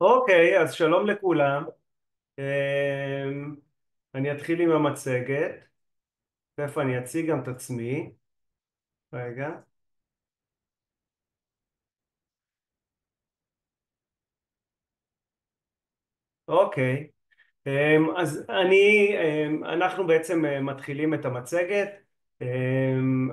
אוקיי, אז שלום לכולם. אני אתחיל עם המצגת. תכף אני אציג גם את עצמי. רגע. אוקיי. אנחנו בעצם מתחילים את המצגת.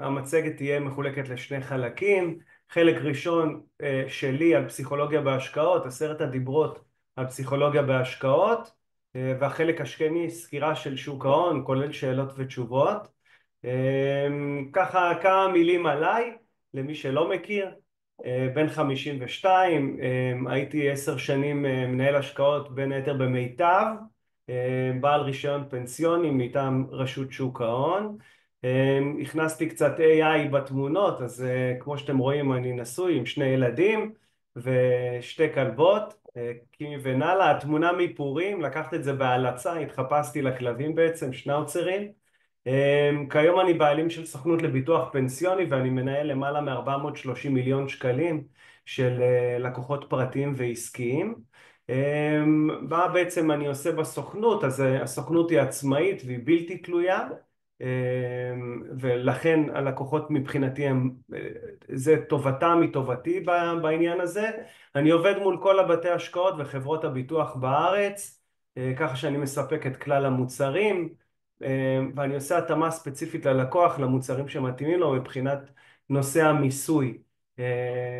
המצגת תהיה מחולקת לשני חלקים. חלק ראשון שלי על פסיכולוגיה בהשקעות, 10 הדיברות על פסיכולוגיה בהשקעות, והחלק השני סקירה של שוק ההון, כולל שאלות ותשובות. ככה כמה מילים עליי, למי שלא מכיר. בן 52, הייתי 10 שנים מנהל השקעות בין היתר במיטב, בעל רישיון פנסיוני מטעם רשות שוק ההון. הכנסתי קצת AI בתמונות, אז כמו שאתם רואים אני נשוי עם 2 ילדים ושתי כלבות, קימי ונאלה. התמונה מפורים, לקחת את זה בהלצה, התחפשתי לכלבים בעצם, שנאוצרים. כיום אני בעלים של סוכנות לביטוח פנסיוני ואני מנהל למעלה מ-430 מיליון שקלים של לקוחות פרטיים ועסקיים. מה בעצם אני עושה בסוכנות? אז הסוכנות היא עצמאית והיא בלתי תלויה, ולכן הלקוחות מבחינתי הם, זה טובתם מטובתי בעניין הזה. אני עובד מול כל הבתי השקעות וחברות הביטוח בארץ, ככה שאני מספק את כלל המוצרים, ואני עושה התאמה ספציפית ללקוח, למוצרים שמתאימים לו מבחינת נושא המיסוי,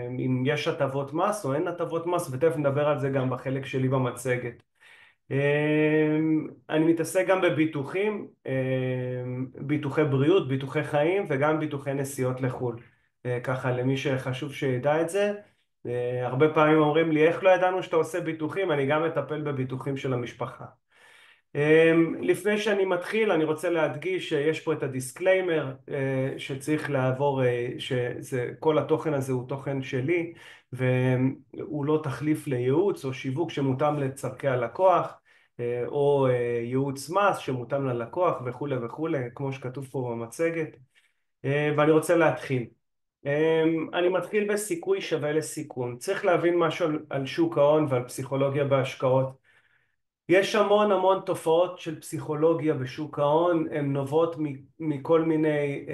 אם יש הטבות מס או אין הטבות מס, ותכף נדבר על זה גם בחלק שלי במצגת. אני מתעסק גם בביטוחים, ביטוחי בריאות, ביטוחי חיים וגם ביטוחי נסיעות לחו"ל. ככה למי שחשוב שידע את זה. הרבה פעמים אומרים לי, איך לא ידענו שאתה עושה ביטוחים? אני גם מטפל בביטוחים של המשפחה. לפני שאני מתחיל אני רוצה להדגיש שיש פה את הדיסקליימר שצריך לעבור, שכל התוכן הזה הוא תוכן שלי והוא לא תחליף לייעוץ או שיווק שמותאם לצורכי הלקוח, או ייעוץ מס שמותאם ללקוח וכולי וכולי, כמו שכתוב פה במצגת. ואני רוצה להתחיל. אני מתחיל בסיכוי שווה לסיכון. צריך להבין משהו על שוק ההון ועל פסיכולוגיה בהשקעות. יש המון המון תופעות של פסיכולוגיה בשוק ההון, הן נובעות מכל מיני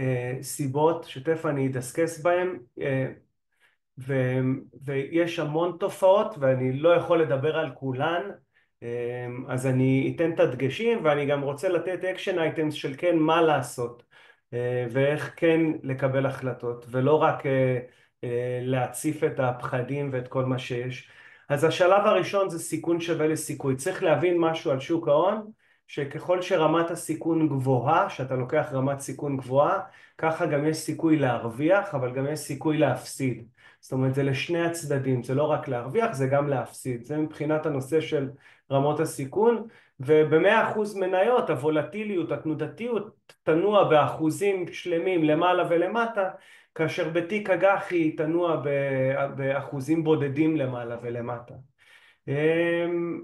סיבות שתכף אני אדסקס בהן, ויש המון תופעות ואני לא יכול לדבר על כולן, אז אני אתן את הדגשים ואני גם רוצה לתת אקשן אייטמס של כן מה לעשות, ואיך כן לקבל החלטות ולא רק להציף את הפחדים ואת כל מה שיש. אז השלב הראשון זה סיכון שווה לסיכוי. צריך להבין משהו על שוק ההון, שככל שרמת הסיכון גבוהה, שאתה לוקח רמת סיכון גבוהה, ככה גם יש סיכוי להרוויח, אבל גם יש סיכוי להפסיד. זאת אומרת, זה לשני הצדדים, זה לא רק להרוויח, זה גם להפסיד. זה מבחינת הנושא של רמות הסיכון, וב-100% מניות, הוולטיליות, התנודתיות, תנוע באחוזים שלמים למעלה ולמטה, כאשר בתיק אג"ח היא תנוע באחוזים בודדים למעלה ולמטה.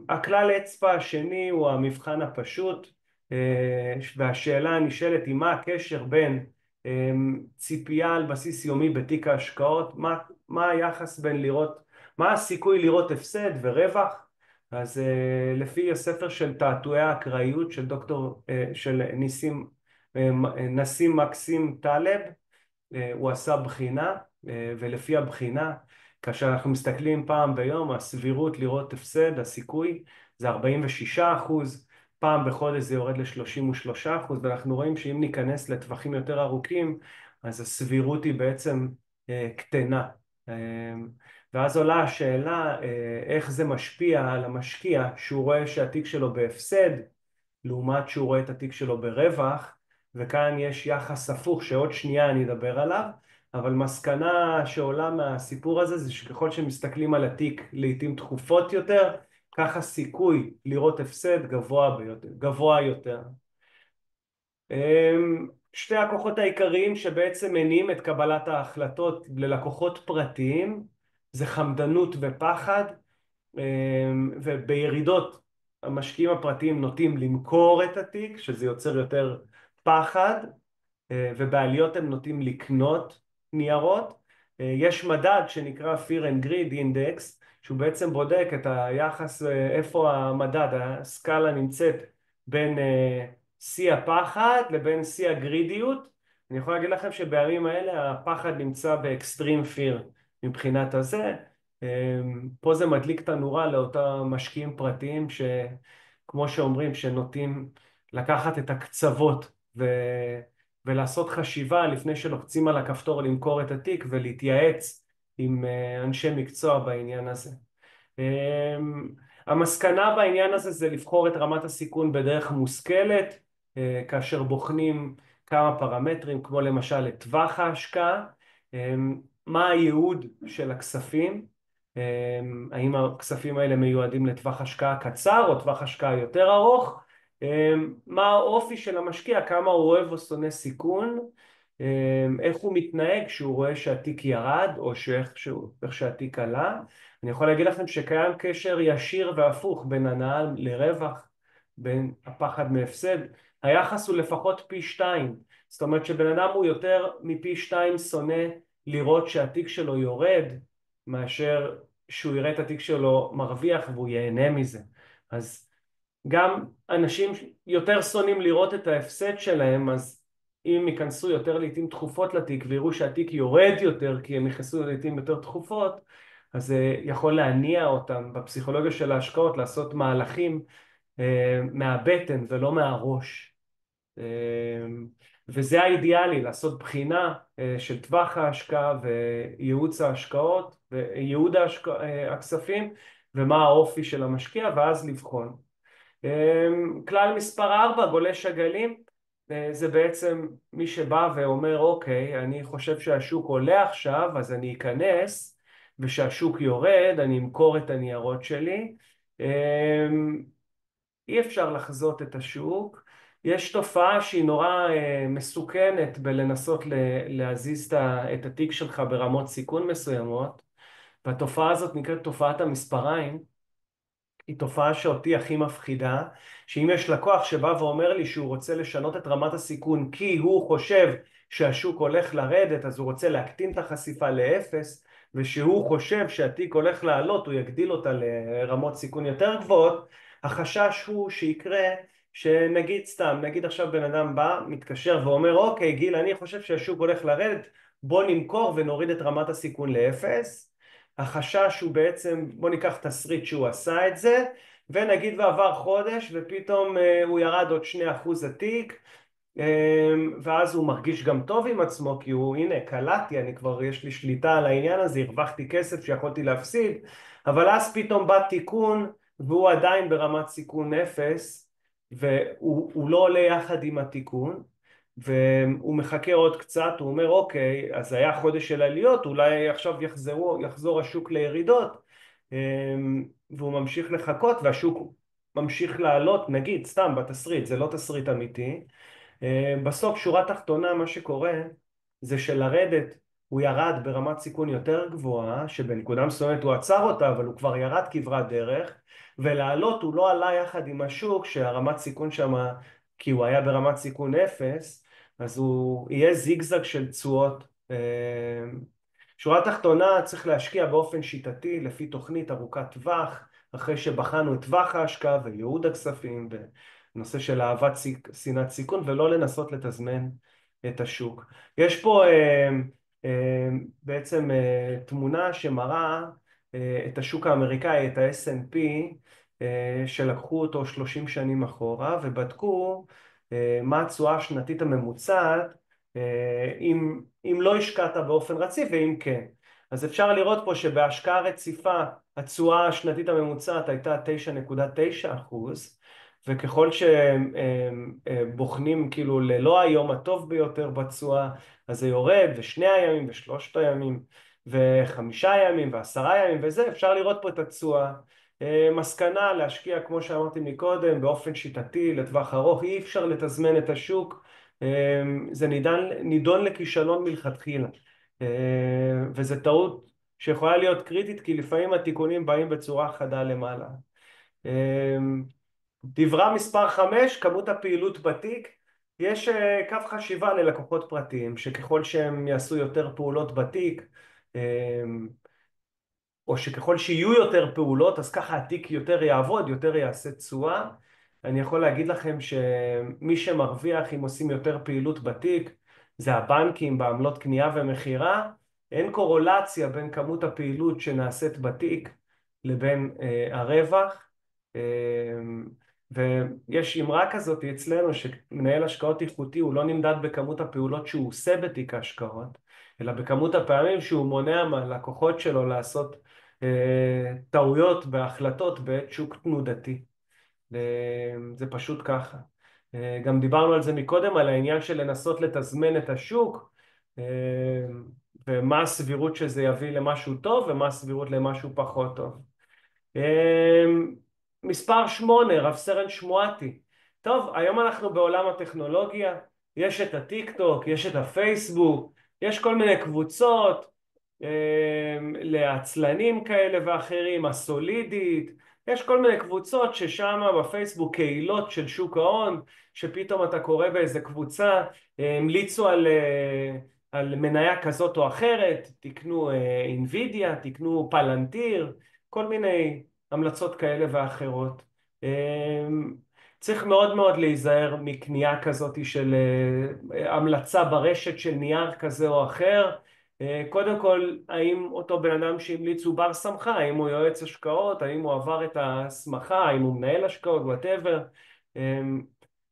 הכלל אצבע השני הוא המבחן הפשוט, והשאלה הנשאלת היא מה הקשר בין ציפייה על בסיס יומי בתיק ההשקעות, מה היחס בין לראות, מה הסיכוי לראות הפסד ורווח. אז לפי הספר של תעתועי האקראיות של של נסים מקסים טלב, הוא עשה בחינה, ולפי הבחינה, כאשר אנחנו מסתכלים פעם ביום, הסבירות לראות הפסד, הסיכוי, זה 46%, פעם בחודש זה יורד ל-33%, ואנחנו רואים שאם ניכנס לטווחים יותר ארוכים, אז הסבירות היא בעצם קטנה. ואז עולה השאלה, איך זה משפיע על המשקיע, שהוא רואה שהתיק שלו בהפסד, לעומת שהוא רואה את התיק שלו ברווח, וכאן יש יחס הפוך שעוד שנייה אני אדבר עליו, אבל מסקנה שעולה מהסיפור הזה זה שככל שמסתכלים על התיק לעתים תכופות יותר, ככה סיכוי לראות הפסד גבוה יותר. שתי הכוחות העיקריים שבעצם מניעים את קבלת ההחלטות ללקוחות פרטיים זה חמדנות ופחד, ובירידות המשקיעים הפרטיים נוטים למכור את התיק, שזה יוצר יותר פחד, ובעליות הם נוטים לקנות ניירות. יש מדד שנקרא Fear and Greed Index, שהוא בעצם בודק את היחס, איפה המדד, הסקאלה נמצאת בין שיא הפחד לבין שיא הגרידיות. אני יכול להגיד לכם שבימים האלה הפחד נמצא באקסטרים פיר מבחינת הזה. פה זה מדליק את הנורה לאותם משקיעים פרטיים שכמו שאומרים, שנוטים לקחת את הקצוות ולעשות חשיבה לפני שלוחצים על הכפתור למכור את התיק ולהתייעץ עם אנשי מקצוע בעניין הזה. המסקנה בעניין הזה זה לבחור את רמת הסיכון בדרך מושכלת, כאשר בוחנים כמה פרמטרים, כמו למשל את טווח ההשקעה, מה הייעוד של הכספים, האם הכספים האלה מיועדים לטווח השקעה קצר או טווח השקעה יותר ארוך, מה האופי של המשקיע, כמה הוא אוהב או שונא סיכון, איך הוא מתנהג כשהוא רואה שהתיק ירד או איך שהתיק עלה. אני יכול להגיד לכם שקיים קשר ישיר והפוך בין הנאה לרווח, בין הפחד מהפסד. היחס הוא לפחות פי 2. זאת אומרת שבן אדם הוא יותר מפי 2 שונא לראות שהתיק שלו יורד, מאשר שהוא יראה את התיק שלו מרוויח והוא ייהנה מזה. אז גם אנשים יותר שונאים לראות את ההפסד שלהם, אז אם הם ייכנסו יותר לעתים תכופות לתיק ויראו שהתיק יורד יותר כי הם נכנסו לעתים יותר תכופות, אז זה יכול להניע אותם בפסיכולוגיה של ההשקעות לעשות מהלכים מהבטן ולא מהראש. וזה האידיאלי, לעשות בחינה של טווח ההשקעה וייעוץ ההשקעות וייעוד הכספים ומה האופי של המשקיע, ואז לבחון. כלל מספר 4, גולש הגלים, זה בעצם מי שבא ואומר אוקיי, אני חושב שהשוק עולה עכשיו אז אני אכנס, ושהשוק יורד אני אמכור את הניירות שלי. אי אפשר לחזות את השוק. יש תופעה שהיא נורא מסוכנת בלנסות להזיז את התיק שלך ברמות סיכון מסוימות, והתופעה הזאת נקראת תופעת המספריים. היא תופעה שאותי הכי מפחידה, שאם יש לקוח שבא ואומר לי שהוא רוצה לשנות את רמת הסיכון כי הוא חושב שהשוק הולך לרדת, אז הוא רוצה להקטין את החשיפה לאפס, ושהוא חושב שהתיק הולך לעלות, הוא יגדיל אותה לרמות סיכון יותר גבוהות, החשש הוא שיקרה שנגיד סתם, נגיד עכשיו בן אדם בא, מתקשר ואומר אוקיי גיל, אני חושב שהשוק הולך לרדת, בוא נמכור ונוריד את רמת הסיכון לאפס. החשש הוא בעצם, בוא ניקח תסריט שהוא עשה את זה, ונגיד ועבר חודש ופתאום הוא ירד עוד 2% התיק, ואז הוא מרגיש גם טוב עם עצמו, כי הוא, הנה, קלטתי, אני כבר, יש לי שליטה על העניין הזה, הרווחתי כסף שיכולתי להפסיד, אבל אז פתאום בא תיקון, והוא עדיין ברמת סיכון 0, והוא לא עולה יחד עם התיקון, והוא מחכה עוד קצת, הוא אומר אוקיי, אז היה חודש של עליות, אולי עכשיו יחזור השוק לירידות, והוא ממשיך לחכות והשוק ממשיך לעלות, נגיד סתם בתסריט, זה לא תסריט אמיתי. בסוף שורה תחתונה מה שקורה זה שלרדת הוא ירד ברמת סיכון יותר גבוהה, שבנקודה מסוימת הוא עצר אותה אבל הוא כבר ירד כברת דרך, ולעלות הוא לא עלה יחד עם השוק שהרמת סיכון שם, כי הוא היה ברמת סיכון 0, אז הוא יהיה זיגזג של תשואות. שורה תחתונה, צריך להשקיע באופן שיטתי לפי תוכנית ארוכת טווח, אחרי שבחנו את טווח ההשקעה וייעוד הכספים ונושא של אהבת שנאת סיכון, ולא לנסות לתזמן את השוק. יש פה בעצם תמונה שמראה את השוק האמריקאי, את ה-S&P, שלקחו אותו 30 שנים אחורה ובדקו מה התשואה השנתית הממוצעת אם לא השקעת באופן רציף ואם כן. אז אפשר לראות פה שבהשקעה רציפה התשואה השנתית הממוצעת הייתה 9.9%, וככל שבוחנים כאילו ללא היום הטוב ביותר בתשואה, אז זה יורד, ושני הימים ושלושת הימים ו5 ימים ו10 ימים, וזה אפשר לראות פה את התשואה. מסקנה, להשקיע כמו שאמרתי מקודם באופן שיטתי לטווח ארוך, אי אפשר לתזמן את השוק, זה נידון לכישלון מלכתחילה, וזה טעות שיכולה להיות קריטית כי לפעמים התיקונים באים בצורה חדה למעלה. דברה מספר 5, כמות הפעילות בתיק. יש קו חשיבה ללקוחות פרטיים שככל שהם יעשו יותר פעולות בתיק או שככל שיהיו יותר פעולות, אז ככה התיק יותר יעבוד, יותר יעשה תשואה. אני יכול להגיד לכם שמי שמרוויח אם עושים יותר פעילות בתיק, זה הבנקים בעמלות קנייה ומכירה. אין קורולציה בין כמות הפעילות שנעשית בתיק לבין הרווח. אה, ויש אמרה כזאת אצלנו שמנהל השקעות איכותי הוא לא נמדד בכמות הפעולות שהוא עושה בתיק ההשקעות, אלא בכמות הפעמים שהוא מונע מהלקוחות שלו לעשות טעויות בהחלטות בעת שוק תנודתי. זה פשוט ככה. גם דיברנו על זה מקודם, על העניין של לנסות לתזמן את השוק, ומה הסבירות שזה יביא למשהו טוב ומה הסבירות למשהו פחות טוב. מספר 8, רב סרן שמואטי. טוב, היום אנחנו בעולם הטכנולוגיה, יש את הטיק טוק, יש את הפייסבוק, יש כל מיני קבוצות, לעצלנים כאלה ואחרים, הסולידית, יש כל מיני קבוצות ששם בפייסבוק קהילות של שוק ההון, שפתאום אתה קורא באיזה קבוצה, המליצו על מניה כזאת או אחרת, תקנו אינווידיה, תקנו פלנטיר, כל מיני המלצות כאלה ואחרות. צריך מאוד מאוד להיזהר מקנייה כזאת של המלצה ברשת של נייר כזה או אחר. קודם כל, האם אותו בן אדם שהמליץ הוא בר סמכה, האם הוא יועץ השקעות, האם הוא עבר את ההסמכה, האם הוא מנהל השקעות, whatever.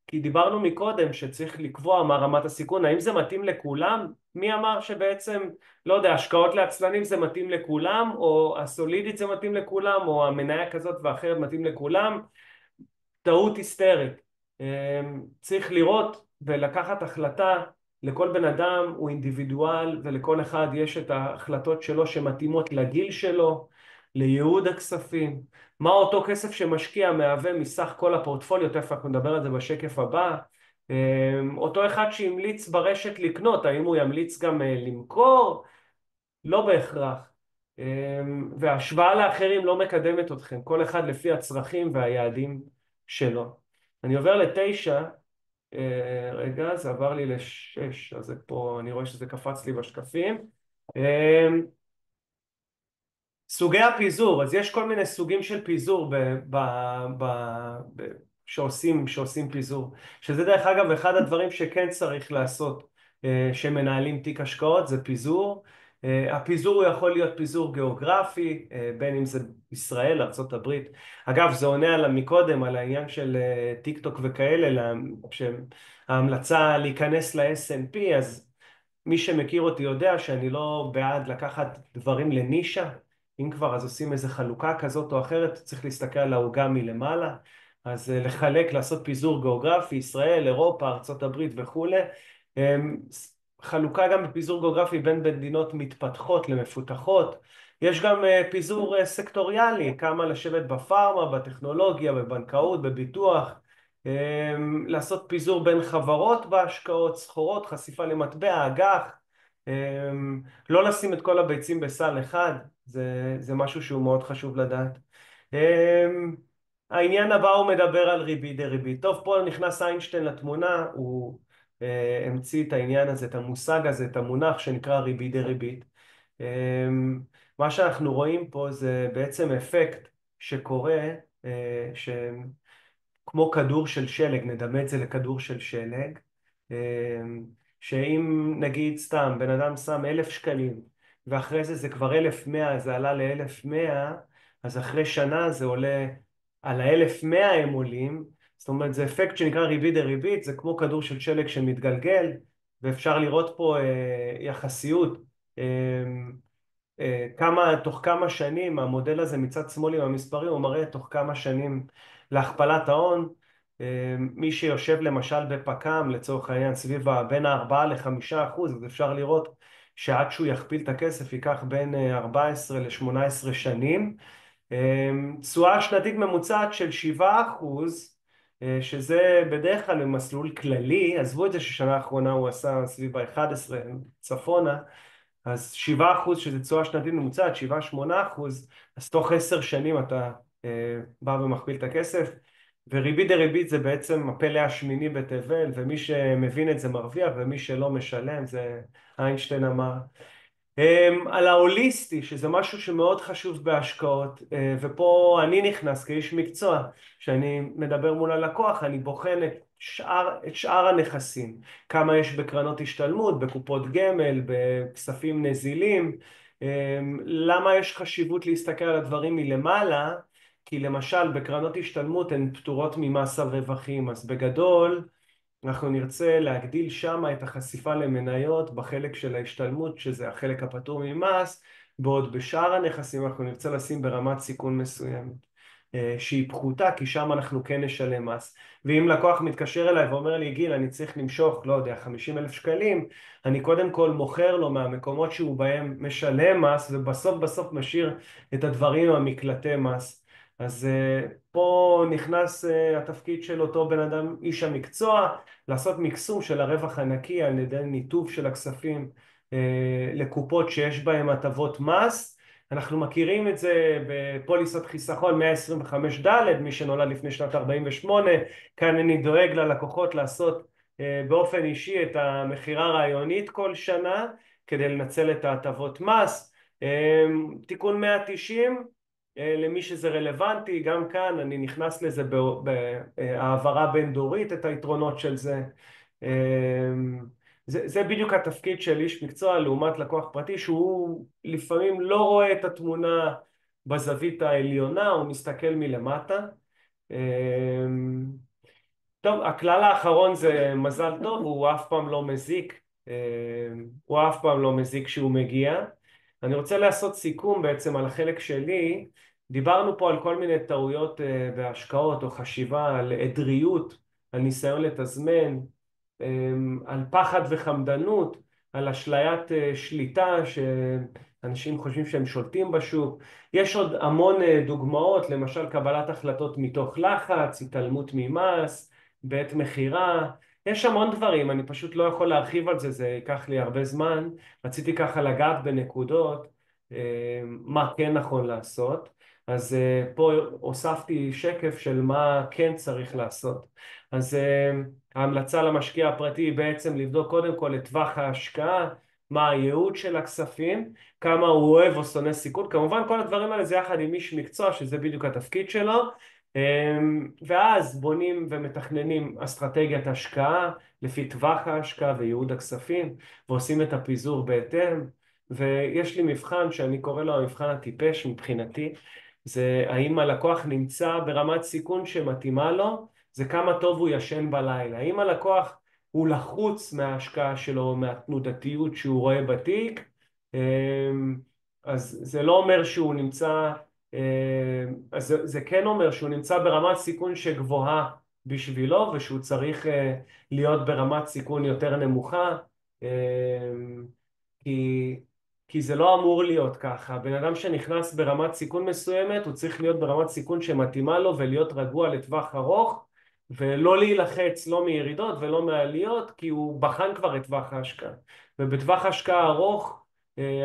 כי דיברנו מקודם שצריך לקבוע מה רמת הסיכון, האם זה מתאים לכולם? מי אמר שבעצם, לא יודע, השקעות לעצלנים זה מתאים לכולם, או הסולידית זה מתאים לכולם, או המניה כזאת ואחרת מתאים לכולם? טעות היסטרית. צריך לראות ולקחת החלטה. לכל בן אדם הוא אינדיבידואל, ולכל אחד יש את ההחלטות שלו שמתאימות לגיל שלו, לייעוד הכספים. מה אותו כסף שמשקיע מהווה מסך כל הפורטפוליו, תכף אנחנו נדבר על זה בשקף הבא. אותו אחד שהמליץ ברשת לקנות, האם הוא ימליץ גם למכור? לא בהכרח. וההשוואה לאחרים לא מקדמת אתכם, כל אחד לפי הצרכים והיעדים שלו. אני עובר לתשע, רגע, זה עבר לי לשש, אז זה פה, אני רואה שזה קפץ לי בשקפים. סוגי הפיזור, אז יש כל מיני סוגים של פיזור ב, שעושים פיזור, שזה דרך אגב אחד הדברים שכן צריך לעשות שמנהלים תיק השקעות, זה פיזור. הפיזור הוא יכול להיות פיזור גיאוגרפי, בין אם זה ישראל, ארצות הברית. אגב, זה עונה על מקודם, על העניין של טיק טוק וכאלה, שההמלצה להיכנס ל-S&P, אז מי שמכיר אותי יודע שאני לא בעד לקחת דברים לנישה. אם כבר אז עושים איזו חלוקה כזאת או אחרת, צריך להסתכל על העוגה מלמעלה. אז לחלק, לעשות פיזור גיאוגרפי, ישראל, אירופה, ארצות הברית וכו'. חלוקה גם בפיזור גיאוגרפי בין מדינות מתפתחות למפותחות. יש גם פיזור סקטוריאלי, כמה לשבת בפארמה, בטכנולוגיה, בבנקאות, בביטוח. לעשות פיזור בין חברות בהשקעות, סחורות, חשיפה למטבע, אג"ח. לא לשים את כל הביצים בסל אחד, זה משהו שהוא מאוד חשוב לדעת. העניין הבא הוא מדבר על ריבית דריבית. טוב, פה נכנס איינשטיין לתמונה, הוא המציא את העניין הזה, את המושג הזה, את המונח שנקרא ריבית דריבית. מה שאנחנו רואים פה זה בעצם אפקט שקורה, כמו כדור של שלג, נדמה את זה לכדור של שלג, שאם נגיד סתם בן אדם שם 1,000 שקלים ואחרי זה כבר 1,100, זה עלה ל-1,100, אז אחרי שנה זה עולה, על ה-1,100 הם עולים. זאת אומרת, זה אפקט שנקרא ריבית דריבית, זה כמו כדור של שלג שמתגלגל, ואפשר לראות פה יחסיות, תוך כמה שנים, המודל הזה מצד שמאל עם המספרים, הוא מראה תוך כמה שנים להכפלת ההון. מי שיושב למשל בפק"ם, לצורך העניין, סביב בין 4 ל-5%, אז אפשר לראות שעד שהוא יכפיל את הכסף ייקח בין 14 ל-18 שנים. תשואה שנתית ממוצעת של 7%, שזה בדרך כלל במסלול כללי, עזבו את זה ששנה האחרונה הוא עשה סביב ה-11 צפונה, אז 7% שזה תשואה שנתית ממוצעת, 7-8%, אז תוך 10 שנים אתה בא ומכפיל את הכסף. וריבית דריבית זה בעצם הפלא השמיני בתבל, ומי שמבין את זה מרוויח, ומי שלא משלם, זה איינשטיין אמר. על ההוליסטי, שזה משהו שמאוד חשוב בהשקעות, ופה אני נכנס כאיש מקצוע, כשאני מדבר מול הלקוח, אני בוחן את שאר הנכסים, כמה יש בקרנות השתלמות, בקופות גמל, בכספים נזילים, למה יש חשיבות להסתכל על הדברים מלמעלה, כי למשל בקרנות השתלמות הן פטורות ממס על רווחים, אז בגדול אנחנו נרצה להגדיל שם את החשיפה למניות בחלק של ההשתלמות, שזה החלק הפטור ממס, בעוד בשאר הנכסים אנחנו נרצה לשים ברמת סיכון מסוימת, שהיא פחותה, כי שם אנחנו כן נשלם מס. ואם לקוח מתקשר אליי ואומר לי, גיל, אני צריך למשוך, לא יודע, 50,000 שקלים, אני קודם כל מוכר לו מהמקומות שהוא בהם משלם מס, ובסוף בסוף משאיר את הדברים עם המקלטי מס. אז פה נכנס התפקיד של אותו בן אדם, איש המקצוע, לעשות מקסום של הרווח הנקי על ידי ניתוב של הכספים לקופות שיש בהן הטבות מס. אנחנו מכירים את זה בפוליסות חיסכון 125(ד), מי שנולד לפני שנת 48, כאן אני דואג ללקוחות לעשות באופן אישי את המכירה הרעיונית כל שנה כדי לנצל את ההטבות מס. תיקון 190, למי שזה רלוונטי, גם כאן אני נכנס לזה בהעברה בין דורית, את היתרונות של זה. זה בדיוק התפקיד של איש מקצוע לעומת לקוח פרטי, שהוא לפעמים לא רואה את התמונה בזווית העליונה, הוא מסתכל מלמטה. טוב, הכלל האחרון זה מזל טוב, הוא אף פעם לא מזיק, הוא אף פעם לא מזיק כשהוא מגיע. אני רוצה לעשות סיכום בעצם על החלק שלי. דיברנו פה על כל מיני טעויות בהשקעות או חשיבה, על עדריות, על ניסיון לתזמן, על פחד וחמדנות, על אשליית שליטה שאנשים חושבים שהם שולטים בשוק. יש עוד המון דוגמאות, למשל קבלת החלטות מתוך לחץ, התעלמות ממס, בעת מכירה. יש המון דברים, אני פשוט לא יכול להרחיב על זה, זה ייקח לי הרבה זמן. רציתי ככה לגעת בנקודות, מה כן נכון לעשות. אז פה הוספתי שקף של מה כן צריך לעשות. אז ההמלצה למשקיע הפרטי היא בעצם לבדוק קודם כל את טווח ההשקעה, מה הייעוד של הכספים, כמה הוא אוהב או שונא סיכון. כמובן כל הדברים האלה זה יחד עם איש מקצוע שזה בדיוק התפקיד שלו, ואז בונים ומתכננים אסטרטגיית השקעה לפי טווח ההשקעה וייעוד הכספים, ועושים את הפיזור בהתאם. ויש לי מבחן שאני קורא לו המבחן הטיפש מבחינתי, זה האם הלקוח נמצא ברמת סיכון שמתאימה לו, זה כמה טוב הוא ישן בלילה. האם הלקוח הוא לחוץ מההשקעה שלו, מהתנודתיות שהוא רואה בתיק, אז זה לא אומר שהוא נמצא, אז זה כן אומר שהוא נמצא ברמת סיכון שגבוהה בשבילו, ושהוא צריך להיות ברמת סיכון יותר נמוכה, כי, כי זה לא אמור להיות ככה. בן אדם שנכנס ברמת סיכון מסוימת, הוא צריך להיות ברמת סיכון שמתאימה לו ולהיות רגוע לטווח ארוך, ולא להילחץ לא מירידות ולא מעליות, כי הוא בחן כבר את טווח ההשקעה. ובטווח השקעה ארוך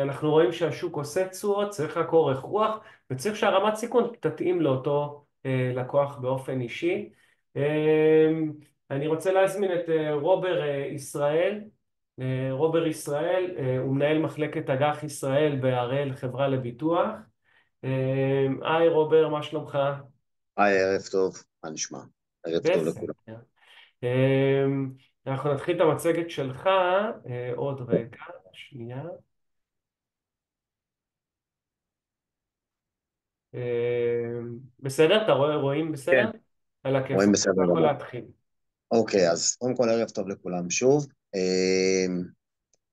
אנחנו רואים שהשוק עושה תשואות, צריך רק אורך רוח, וצריך שהרמת סיכון תתאים לאותו לקוח באופן אישי. אני רוצה להזמין את רובר ישראל. רובר ישראל, הוא מנהל מחלקת אג"ח ישראל בהראל חברה לביטוח. היי רובר, מה שלומך? היי, ערב טוב, מה נשמע? ערב טוב לכולם. בסדר. אנחנו נתחיל את המצגת שלך עוד רגע, שנייה. בסדר? רואים בסדר? כן, על הכיף, רואים בסדר אתה יכול גמור. להתחיל. אוקיי, אז קודם כל ערב טוב לכולם שוב.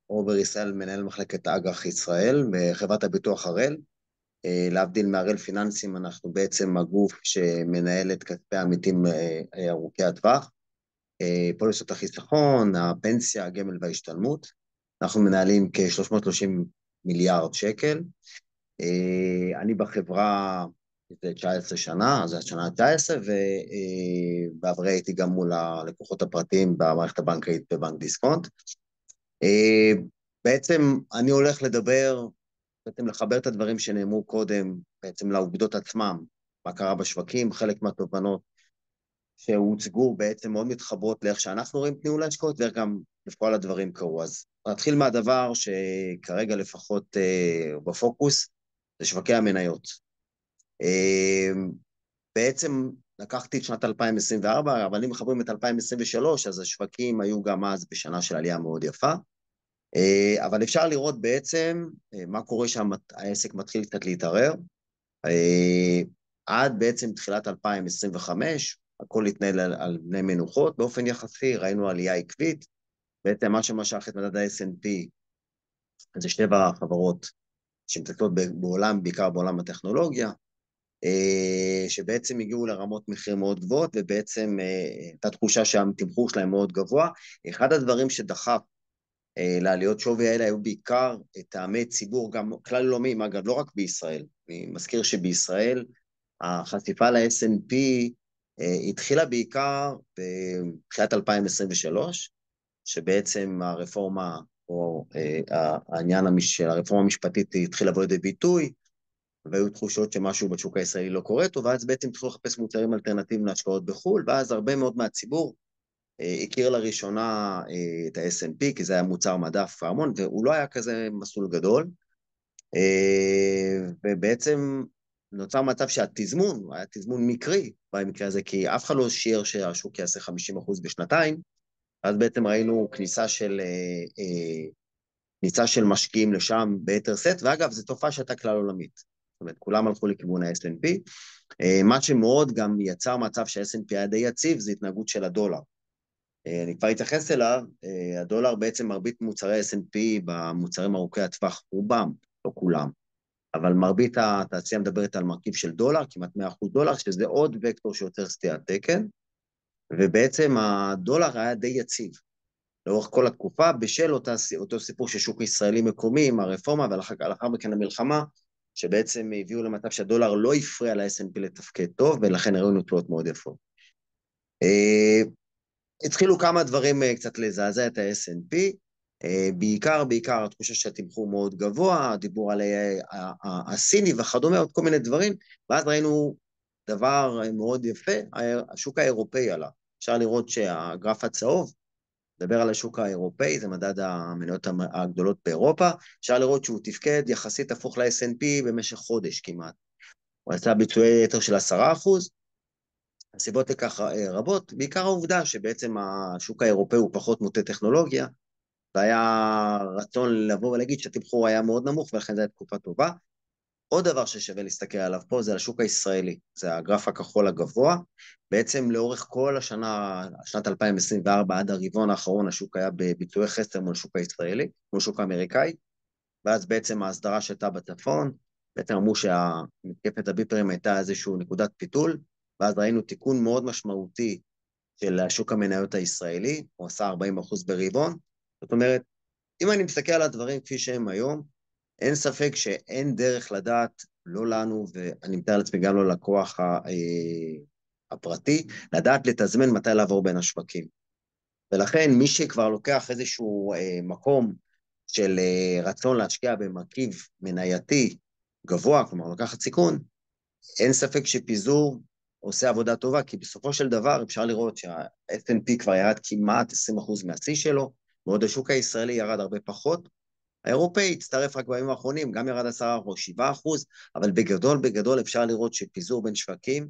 רובר ישראל, מנהל מחלקת אג"ח ישראל בחברת הביטוח הראל. להבדיל מהראל פיננסים, אנחנו בעצם הגוף שמנהל את כספי העמיתים ארוכי הטווח, פוליסות החיסכון, הפנסיה, הגמל וההשתלמות. אנחנו מנהלים כ-330 מיליארד שקל. אני בחברה זה 19 שנה, אז זה השנה ה-19, ובעברי הייתי גם מול הלקוחות הפרטיים במערכת הבנקאית בבנק דיסקונט. בעצם אני הולך לדבר, בעצם לחבר את הדברים שנאמרו קודם, בעצם לעובדות עצמם, מה קרה בשווקים, חלק מהתובנות שהוצגו בעצם מאוד מתחברות לאיך שאנחנו רואים את ניהול ההשקעות, ואיך גם בפועל הדברים קרו. אז נתחיל מהדבר שכרגע לפחות בפוקוס, זה שווקי המניות. אה, בעצם לקחתי את שנת 2024, אבל אם מחברים את 2023, אז השווקים היו גם אז בשנה של עלייה מאוד יפה. אבל אפשר לראות בעצם מה קורה שהעסק מתחיל קצת להתערער. עד בעצם תחילת 2025, הכל התנהל על בני מנוחות, באופן יחסי ראינו עלייה עקבית, בעצם מה שמשך את מדד ה-S&P, זה שתי החברות שמתעסקות בעולם, בעיקר בעולם הטכנולוגיה, שבעצם הגיעו לרמות מחיר מאוד גבוהות, ובעצם הייתה תחושה שהתמחור שלהם מאוד גבוה. אחד הדברים שדחף לעליות שווי האלה היו בעיקר טעמי ציבור, גם כלל עולמיים, אגב, לא רק בישראל. אני מזכיר שבישראל החשיפה ל-S&P התחילה בעיקר בתחילת 2023, שבעצם הרפורמה, או העניין של הרפורמה המשפטית התחילה לבוא לידי ביטוי, והיו תחושות שמשהו בשוק הישראלי לא קורה טוב, ואז בעצם התחילו לחפש מוצרים אלטרנטיביים להשקעות בחו"ל, ואז הרבה מאוד מהציבור הכיר לראשונה את ה-S&P, כי זה היה מוצר מדף המון, והוא לא היה כזה מסלול גדול, ובעצם נוצר מצב שהתזמון, הוא היה תזמון מקרי במקרה הזה, כי אף אחד לא שיער שהשוק יעשה 50% בשנתיים, אז בעצם ראינו כניסה של משקיעים לשם ביתר סט, ואגב, זו תופעה שהייתה כלל עולמית. זאת אומרת, כולם הלכו לכיוון ה-S&P. מה שמאוד גם יצר מצב שה-S&P היה די יציב, זה התנהגות של הדולר. אני כבר אתייחס אליו, הדולר בעצם מרבית מוצרי ה-S&P במוצרים ארוכי הטווח, רובם, לא כולם, אבל מרבית התעשייה מדברת על מרכיב של דולר, כמעט 100% דולר, שזה עוד וקטור שיוצר סטיית תקן, ובעצם הדולר היה די יציב. לאורך כל התקופה, בשל אותו סיפור של שוק ישראלי מקומי עם הרפורמה, ולאחר מכן המלחמה, שבעצם הביאו למצב שהדולר לא הפריע ל-S&P לתפקד טוב, ולכן הראינו תלויות מאוד יפות. התחילו כמה דברים קצת לזעזע את ה-S&P, בעיקר התחושה שהתמחור מאוד גבוה, דיבור על הסיני וכדומה, עוד כל מיני דברים, ואז ראינו דבר מאוד יפה, השוק האירופאי עלה. אפשר לראות שהגרף הצהוב, מדבר על השוק האירופאי, זה מדד המניות הגדולות באירופה, אפשר לראות שהוא תפקד יחסית הפוך ל-S&P במשך חודש כמעט. הוא עשה ביצועי יתר של 10%, הסיבות לכך רבות, בעיקר העובדה שבעצם השוק האירופאי הוא פחות מוטה טכנולוגיה, והיה רצון לבוא ולהגיד שהתמחור היה מאוד נמוך, ולכן זו הייתה תקופה טובה. עוד דבר ששווה להסתכל עליו פה זה על השוק הישראלי, זה הגרף הכחול הגבוה, בעצם לאורך כל השנה, שנת 2024 עד הרבעון האחרון, השוק היה בביצועי חסר מול השוק הישראלי, מול השוק האמריקאי, ואז בעצם ההסדרה שהייתה בצפון, בעצם אמרו שהמתקפת הביפרים הייתה איזושהי נקודת פיתול, ואז ראינו תיקון מאוד משמעותי של השוק המניות הישראלי, הוא עשה 40% ברבעון, זאת אומרת, אם אני מסתכל על הדברים כפי שהם היום, אין ספק שאין דרך לדעת, לא לנו, ואני מתאר לעצמי גם לא לקוח הפרטי, לדעת לתזמן מתי לעבור בין השווקים. ולכן מי שכבר לוקח איזשהו מקום של רצון להשקיע במרכיב מנייתי גבוה, כלומר לקחת סיכון, אין ספק שפיזור עושה עבודה טובה, כי בסופו של דבר אפשר לראות שה-S&P כבר ירד כמעט 20% מהשיא שלו, בעוד השוק הישראלי ירד הרבה פחות, האירופאי הצטרף רק בימים האחרונים, גם ירד 10% או 7%, אבל בגדול אפשר לראות שפיזור בין שווקים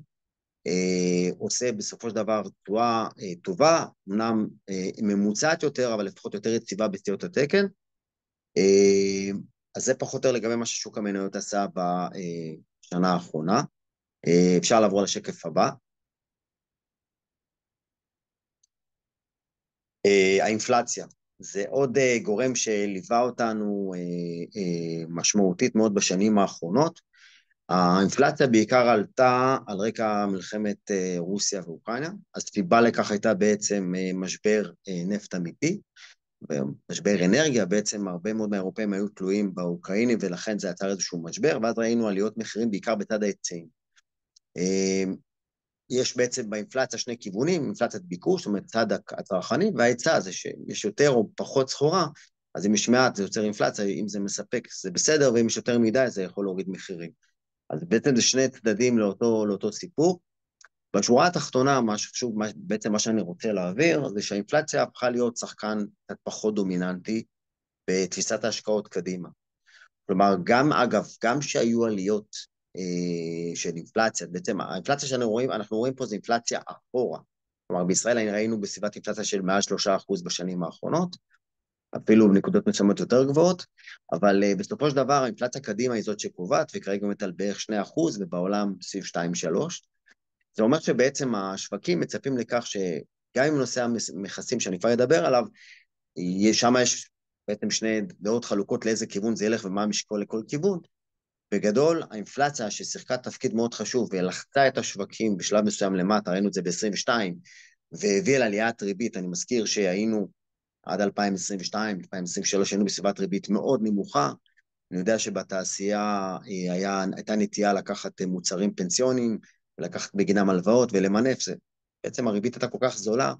עושה בסופו של דבר תנועה טובה, אמנם ממוצעת יותר, אבל לפחות יותר יציבה בסטיות התקן. אז זה פחות או יותר לגבי מה ששוק המניות עשה בשנה האחרונה. אפשר לעבור לשקף הבא. האינפלציה. זה עוד גורם שליווה אותנו משמעותית מאוד בשנים האחרונות. האינפלציה בעיקר עלתה על רקע מלחמת רוסיה ואוקראינה, אז סיבה לכך הייתה בעצם משבר נפט אמיתי, משבר אנרגיה, בעצם הרבה מאוד מהאירופאים היו תלויים באוקראינים, ולכן זה יצר איזשהו משבר, ואז ראינו עליות מחירים בעיקר בצד ההיצעים. יש בעצם באינפלציה שני כיוונים, אינפלציית ביקוש, זאת אומרת, צד הצרכני, וההיצע זה שיש יותר או פחות סחורה, אז אם יש מעט זה יוצר אינפלציה, אם זה מספק זה בסדר, ואם יש יותר מדי זה יכול להוריד מחירים. אז בעצם זה שני צדדים לאותו סיפור. בשורה התחתונה, בעצם מה שאני רוצה להעביר, זה שהאינפלציה הפכה להיות שחקן קצת פחות דומיננטי בתפיסת ההשקעות קדימה. כלומר, גם אגב, גם שהיו עליות של אינפלציה, בעצם האינפלציה אנחנו רואים פה זה אינפלציה אחורה. כלומר, בישראל ראינו בסביבת אינפלציה של מעל 3% בשנים האחרונות, אפילו בנקודות מסוימות יותר גבוהות, אבל בסופו של דבר האינפלציה קדימה היא זאת שקובעת, וכרגע עומדת על בערך 2%, ובעולם סביב 2-3. זה אומר שבעצם השווקים מצפים לכך שגם עם נושא המכסים שאני כבר אדבר עליו, שם יש בעצם שני דעות חלוקות לאיזה כיוון זה ילך ומה המשקול לכל כיוון. בגדול, האינפלציה ששיחקה תפקיד מאוד חשוב ולחצה את השווקים בשלב מסוים למטה, ראינו את זה ב-22, והביאה לעליית ריבית. אני מזכיר שהיינו עד 2022, 2023, היינו בסביבת ריבית מאוד נמוכה. אני יודע שבתעשייה הייתה נטייה לקחת מוצרים פנסיוניים, ולקחת בגינם הלוואות ולמנף. זה, בעצם הריבית הייתה כל כך זולה,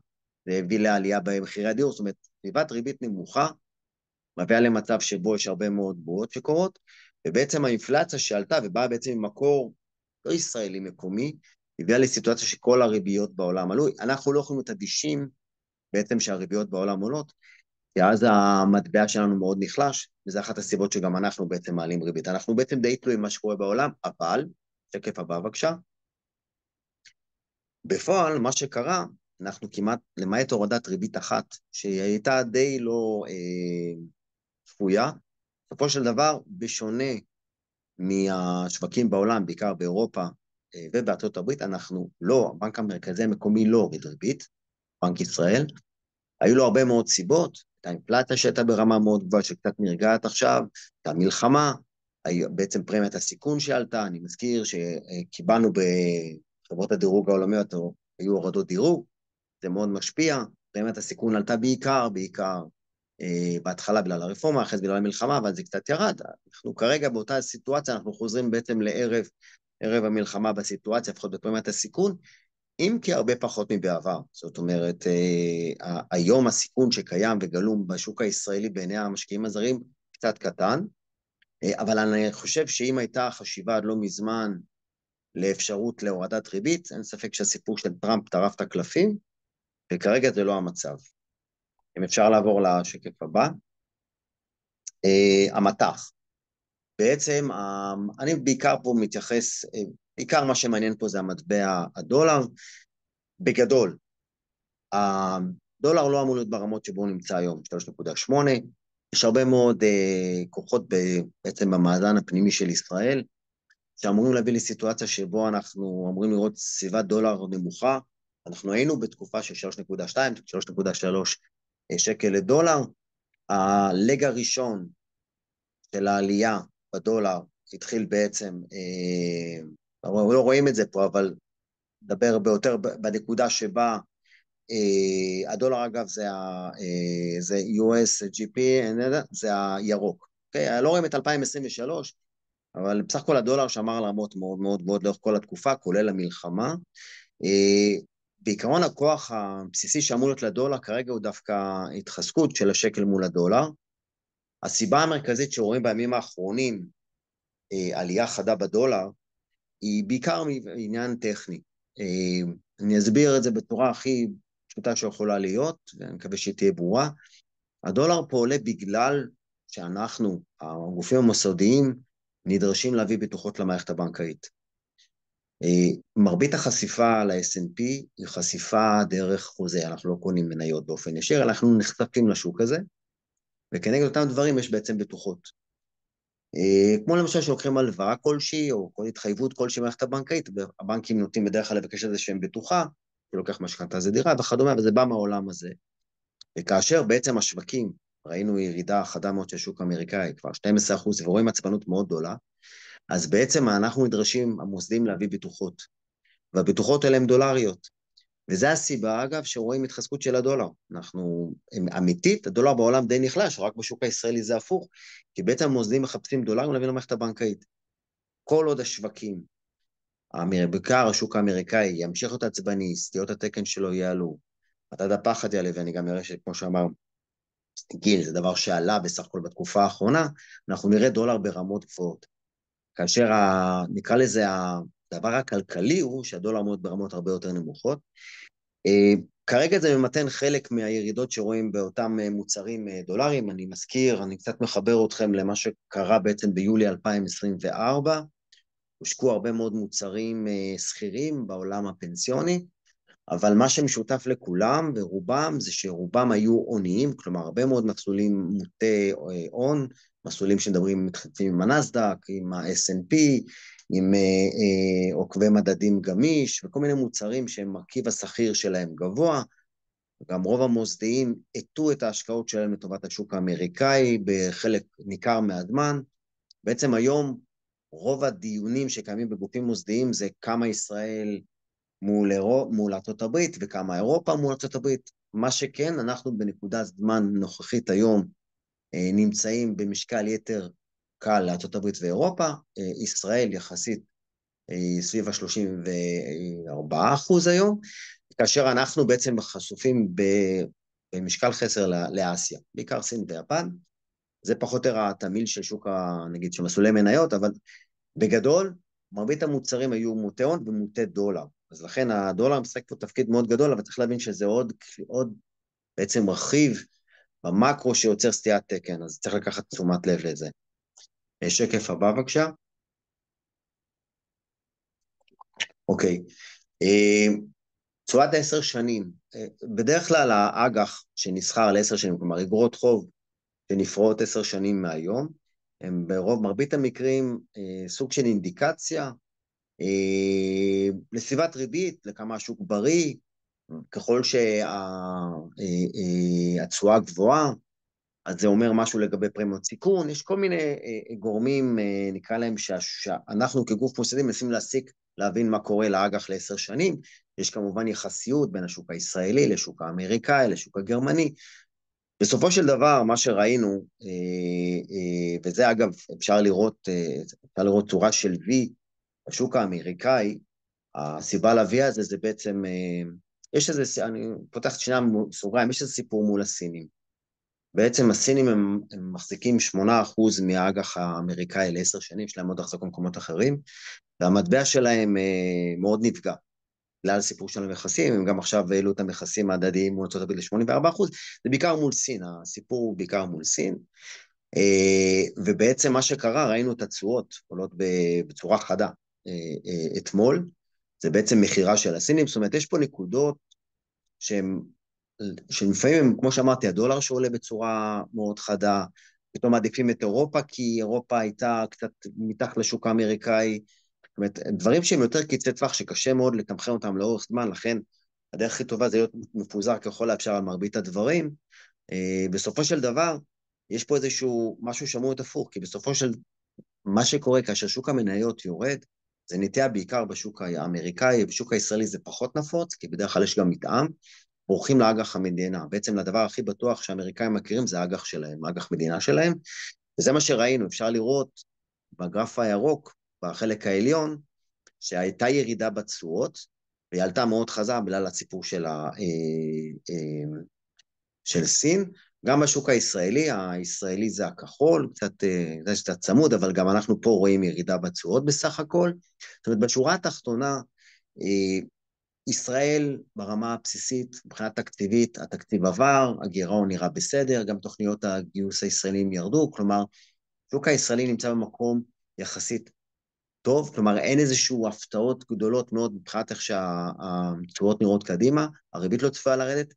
זה הביא לעלייה במחירי הדיור. זאת אומרת, סביבת ריבית נמוכה, מביאה למצב שבו יש הרבה מאוד בועות שקורות, ובעצם האינפלציה שעלתה ובאה בעצם ממקור לא ישראלי מקומי, הביאה לסיטואציה שכל הריביות בעולם עלו. אנחנו לא יכולים להיות אדישים בעצם שהריביות בעולם עולות, כי אז המטבע שלנו מאוד נחלש, וזו אחת הסיבות שגם אנחנו בעצם מעלים ריבית. אנחנו בעצם די תלויים מה שקורה בעולם, אבל, שקף הבא בבקשה, בפועל מה שקרה, אנחנו כמעט, למעט הורדת ריבית אחת, שהיא הייתה די לא צפויה, בסופו של דבר, בשונה מהשווקים בעולם, בעיקר באירופה ובארצות הברית, אנחנו לא, הבנק המרכזי המקומי לא הוריד ריבית, בנק ישראל, היו לו הרבה מאוד סיבות, את האינפלציה שהייתה ברמה מאוד גבוהה, שקצת נרגעת עכשיו, את המלחמה, בעצם פרמיית הסיכון שעלתה. אני מזכיר שקיבלנו בחברות הדירוג העולמיות, היו הורדות דירוג, זה מאוד משפיע, פרמיית הסיכון עלתה בעיקר בהתחלה בגלל הרפורמה, אחרי זה בגלל המלחמה, אבל זה קצת ירד. אנחנו כרגע באותה סיטואציה, אנחנו חוזרים בעצם ערב המלחמה בסיטואציה, לפחות בפרמיית הסיכון, אם כי הרבה פחות מבעבר. זאת אומרת, היום הסיכון שקיים וגלום בשוק הישראלי בעיני המשקיעים הזרים קצת קטן, אבל אני חושב שאם הייתה חשיבה עד לא מזמן לאפשרות להורדת ריבית, אין ספק שהסיפור של טראמפ טרף את הקלפים, וכרגע זה לא המצב. אם אפשר לעבור לשקף הבא, המטח. בעצם, אני בעיקר פה מתייחס, בעיקר מה שמעניין פה זה המטבע הדולר. בגדול, הדולר לא אמור להיות ברמות שבו הוא נמצא היום, 3.8, יש הרבה מאוד כוחות בעצם במאזן הפנימי של ישראל, שאמורים להביא לסיטואציה שבו אנחנו אמורים לראות סביבת דולר נמוכה. אנחנו היינו בתקופה של 3.2, 3.3 שקל לדולר. הלג הראשון של העלייה בדולר התחיל בעצם, לא רואים את זה פה, אבל נדבר ביותר בנקודה שבה, הדולר אגב זה USGP, זה הירוק. Okay? לא רואים את 2023, אבל בסך הכל הדולר שמר על רמות מאוד מאוד גבוהות לאורך כל התקופה, כולל המלחמה. בעיקרון הכוח הבסיסי שאמור להיות לדולר כרגע הוא דווקא התחזקות של השקל מול הדולר. הסיבה המרכזית שרואים בימים האחרונים עלייה חדה בדולר, היא בעיקר עניין טכני. אני אסביר את זה בצורה הכי פשוטה שיכולה להיות, ואני מקווה שהיא תהיה ברורה. הדולר פה עולה בגלל שאנחנו, הגופים המוסדיים, נדרשים להביא בטוחות למערכת הבנקאית. מרבית החשיפה ל-S&P היא חשיפה דרך חוזה, אנחנו לא קונים מניות באופן ישיר, אנחנו נחשפים לשוק הזה, וכנגד אותם דברים יש בעצם בטוחות. כמו למשל שלוקחים הלוואה כלשהי, או כל התחייבות כלשהי במערכת הבנקאית, הבנקים נוטים בדרך כלל לבקש את זה שהם בטוחה, שלוקח משכנתא זה דירה וכדומה, וזה בא מהעולם הזה. וכאשר בעצם השווקים, ראינו ירידה חדה מאוד של שוק אמריקאי, כבר 12%, ורואים עצבנות מאוד גדולה, אז בעצם אנחנו נדרשים, המוסדים, להביא בטוחות, והבטוחות האלה הן דולריות. וזו הסיבה, אגב, שרואים התחזקות של הדולר. אנחנו, אמיתית, הדולר בעולם די נחלש, רק בשוק הישראלי זה הפוך, כי בעצם המוסדים מחפשים דולרים להביא למערכת הבנקאית. כל עוד השווקים, בעיקר השוק האמריקאי, ימשיך להיות עצבני, סטיות התקן שלו יעלו, מדד הפחד יעלה, ואני גם אראה שכמו שאמר גיל, זה דבר שעלה בסך הכל בתקופה האחרונה, אנחנו נראה דולר ברמות גבוהות. כאשר נקרא לזה הדבר הכלכלי הוא שהדולר עומד ברמות הרבה יותר נמוכות. כרגע זה ממתן חלק מהירידות שרואים באותם מוצרים דולריים. אני מזכיר, אני קצת מחבר אתכם למה שקרה בעצם ביולי 2024, הושקו הרבה מאוד מוצרים סחירים בעולם הפנסיוני, אבל מה שמשותף לכולם ורובם זה שרובם היו הוניים, כלומר הרבה מאוד מסלולים מוטי הון, מסלולים שמדברים מתחתים עם הנסדק, עם ה-S&P, עם עוקבי מדדים גמיש, וכל מיני מוצרים שהם מרכיב השכיר שלהם גבוה. גם רוב המוסדיים הטו את ההשקעות שלהם לטובת השוק האמריקאי בחלק ניכר מהזמן. בעצם היום רוב הדיונים שקיימים בגופים מוסדיים זה כמה ישראל מול ארצות הברית וכמה אירופה מול ארצות הברית. מה שכן, אנחנו בנקודת זמן נוכחית היום נמצאים במשקל יתר קל לארצות הברית ואירופה, ישראל יחסית סביב ה-34% היום, כאשר אנחנו בעצם חשופים במשקל חסר לאסיה, בעיקר סין ויפן. זה פחות או יותר התמיל של שוק, נגיד, של מסלולי מניות, אבל בגדול, מרבית המוצרים היו מוטי הון ומוטי דולר. אז לכן הדולר משחק פה תפקיד מאוד גדול, אבל צריך להבין שזה עוד בעצם רכיב במקרו שיוצר סטיית תקן, אז צריך לקחת תשומת לב לזה. שקף הבא בבקשה. אוקיי. תשואת 10 שנים, בדרך כלל האג"ח שנסחר ל10 שנים, כלומר אגרות חוב שנפרעות 10 שנים מהיום, הם ברוב מרבית המקרים סוג של אינדיקציה, לסביבת ריבית, לכמה השוק בריא, ככל שהתשואה גבוהה, אז זה אומר משהו לגבי פרמיות סיכון, יש כל מיני גורמים, נקרא להם, שאנחנו כגוף מוסדי מנסים להסיק, להבין מה קורה לאג"ח ל10 שנים, יש כמובן יחסיות בין השוק הישראלי לשוק האמריקאי, לשוק הגרמני. בסופו של דבר, מה שראינו, וזה אגב, אפשר לראות צורה של V, בשוק האמריקאי, הסיבה ל-V הזה זה בעצם, יש איזה, אני פותח שנייה סוגריים, יש איזה סיפור מול הסינים. בעצם הסינים הם מחזיקים 8% מהאג"ח האמריקאי ל10 שנים, יש להם עוד החזקות במקומות אחרים, והמטבע שלהם מאוד נפגע. בגלל סיפור של המכסים, הם גם עכשיו העלו את המכסים ההדדיים מול ארצות הברית ל-84%, זה בעיקר מול סין, הסיפור הוא בעיקר מול סין, ובעצם מה שקרה, ראינו את התשואות עולות בצורה חדה אתמול, זה בעצם מחירה של הסינים, זאת אומרת, יש פה נקודות שלפעמים הם, כמו שאמרתי, הדולר שעולה בצורה מאוד חדה, פתאום מעדיפים את אירופה, כי אירופה הייתה קצת מתחת לשוק האמריקאי, זאת אומרת, דברים שהם יותר קצרי טווח, שקשה מאוד לתמחר אותם לאורך זמן, לכן הדרך הכי טובה זה להיות מפוזר ככל האפשר על מרבית הדברים. בסופו של דבר, יש פה איזשהו משהו שמור הפוך, כי בסופו של מה שקורה כאשר שוק המניות יורד, זה נטייה בעיקר בשוק האמריקאי, בשוק הישראלי זה פחות נפוץ, כי בדרך כלל יש גם מתאם, בורחים לאג"ח המדינה. בעצם לדבר הכי בטוח שהאמריקאים מכירים זה האג"ח שלהם, האג"ח מדינה שלהם, וזה מה שראינו, אפשר לראות בגרף הירוק, בחלק העליון, שהייתה ירידה בתשואות, והיא עלתה מאוד חזק בגלל הסיפור של סין, גם בשוק הישראלי זה הכחול, קצת צמוד, אבל גם אנחנו פה רואים ירידה בתשואות בסך הכל. זאת אומרת, בשורה התחתונה, ישראל ברמה הבסיסית, מבחינת תקציבית, התקציב עבר, הגירעון נראה בסדר, גם תוכניות הגיוס הישראלים ירדו, כלומר, שוק הישראלי נמצא במקום יחסית טוב, כלומר, אין איזשהו הפתעות גדולות מאוד מבחינת איך שהתשואות נראות קדימה, הריבית לא צפויה לרדת,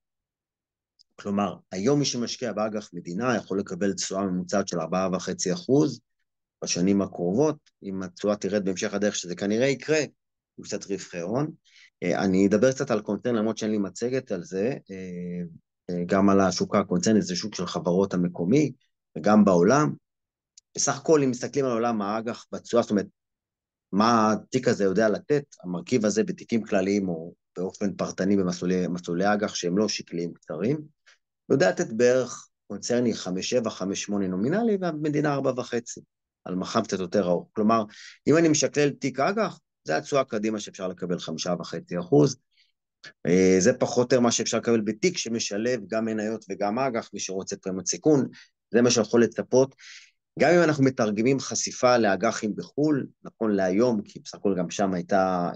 כלומר, היום מי שמשקיע באג"ח מדינה יכול לקבל תשואה ממוצעת של 4.5% בשנים הקרובות, אם התשואה תרד בהמשך הדרך שזה כנראה יקרה, הוא קצת רווחי הון. אני אדבר קצת על קונצרן, למרות שאין לי מצגת על זה, גם על השוק הקונצרני, זה שוק של חברות המקומי, וגם בעולם. בסך הכל, אם מסתכלים על עולם האג"ח בתשואה, זאת אומרת, מה התיק הזה יודע לתת, המרכיב הזה בתיקים כלליים, או באופן פרטני במסלולי אג"ח שהם לא שקליים קצרים, יודע לתת בערך קונצרני 5.7, 5.8 נומינלי, והמדינה 4.5, על מח"מ קצת יותר ארוך. כלומר, אם אני משקלל תיק אג"ח, זה התשואה קדימה שאפשר לקבל 5.5%. זה פחות או יותר מה שאפשר לקבל בתיק שמשלב גם מניות וגם אג"ח, מי שרוצה פרמיית סיכון, זה מה שיכול לצפות. גם אם אנחנו מתרגמים חשיפה לאג"חים בחו"ל, נכון להיום, כי בסך הכל גם שם הייתה,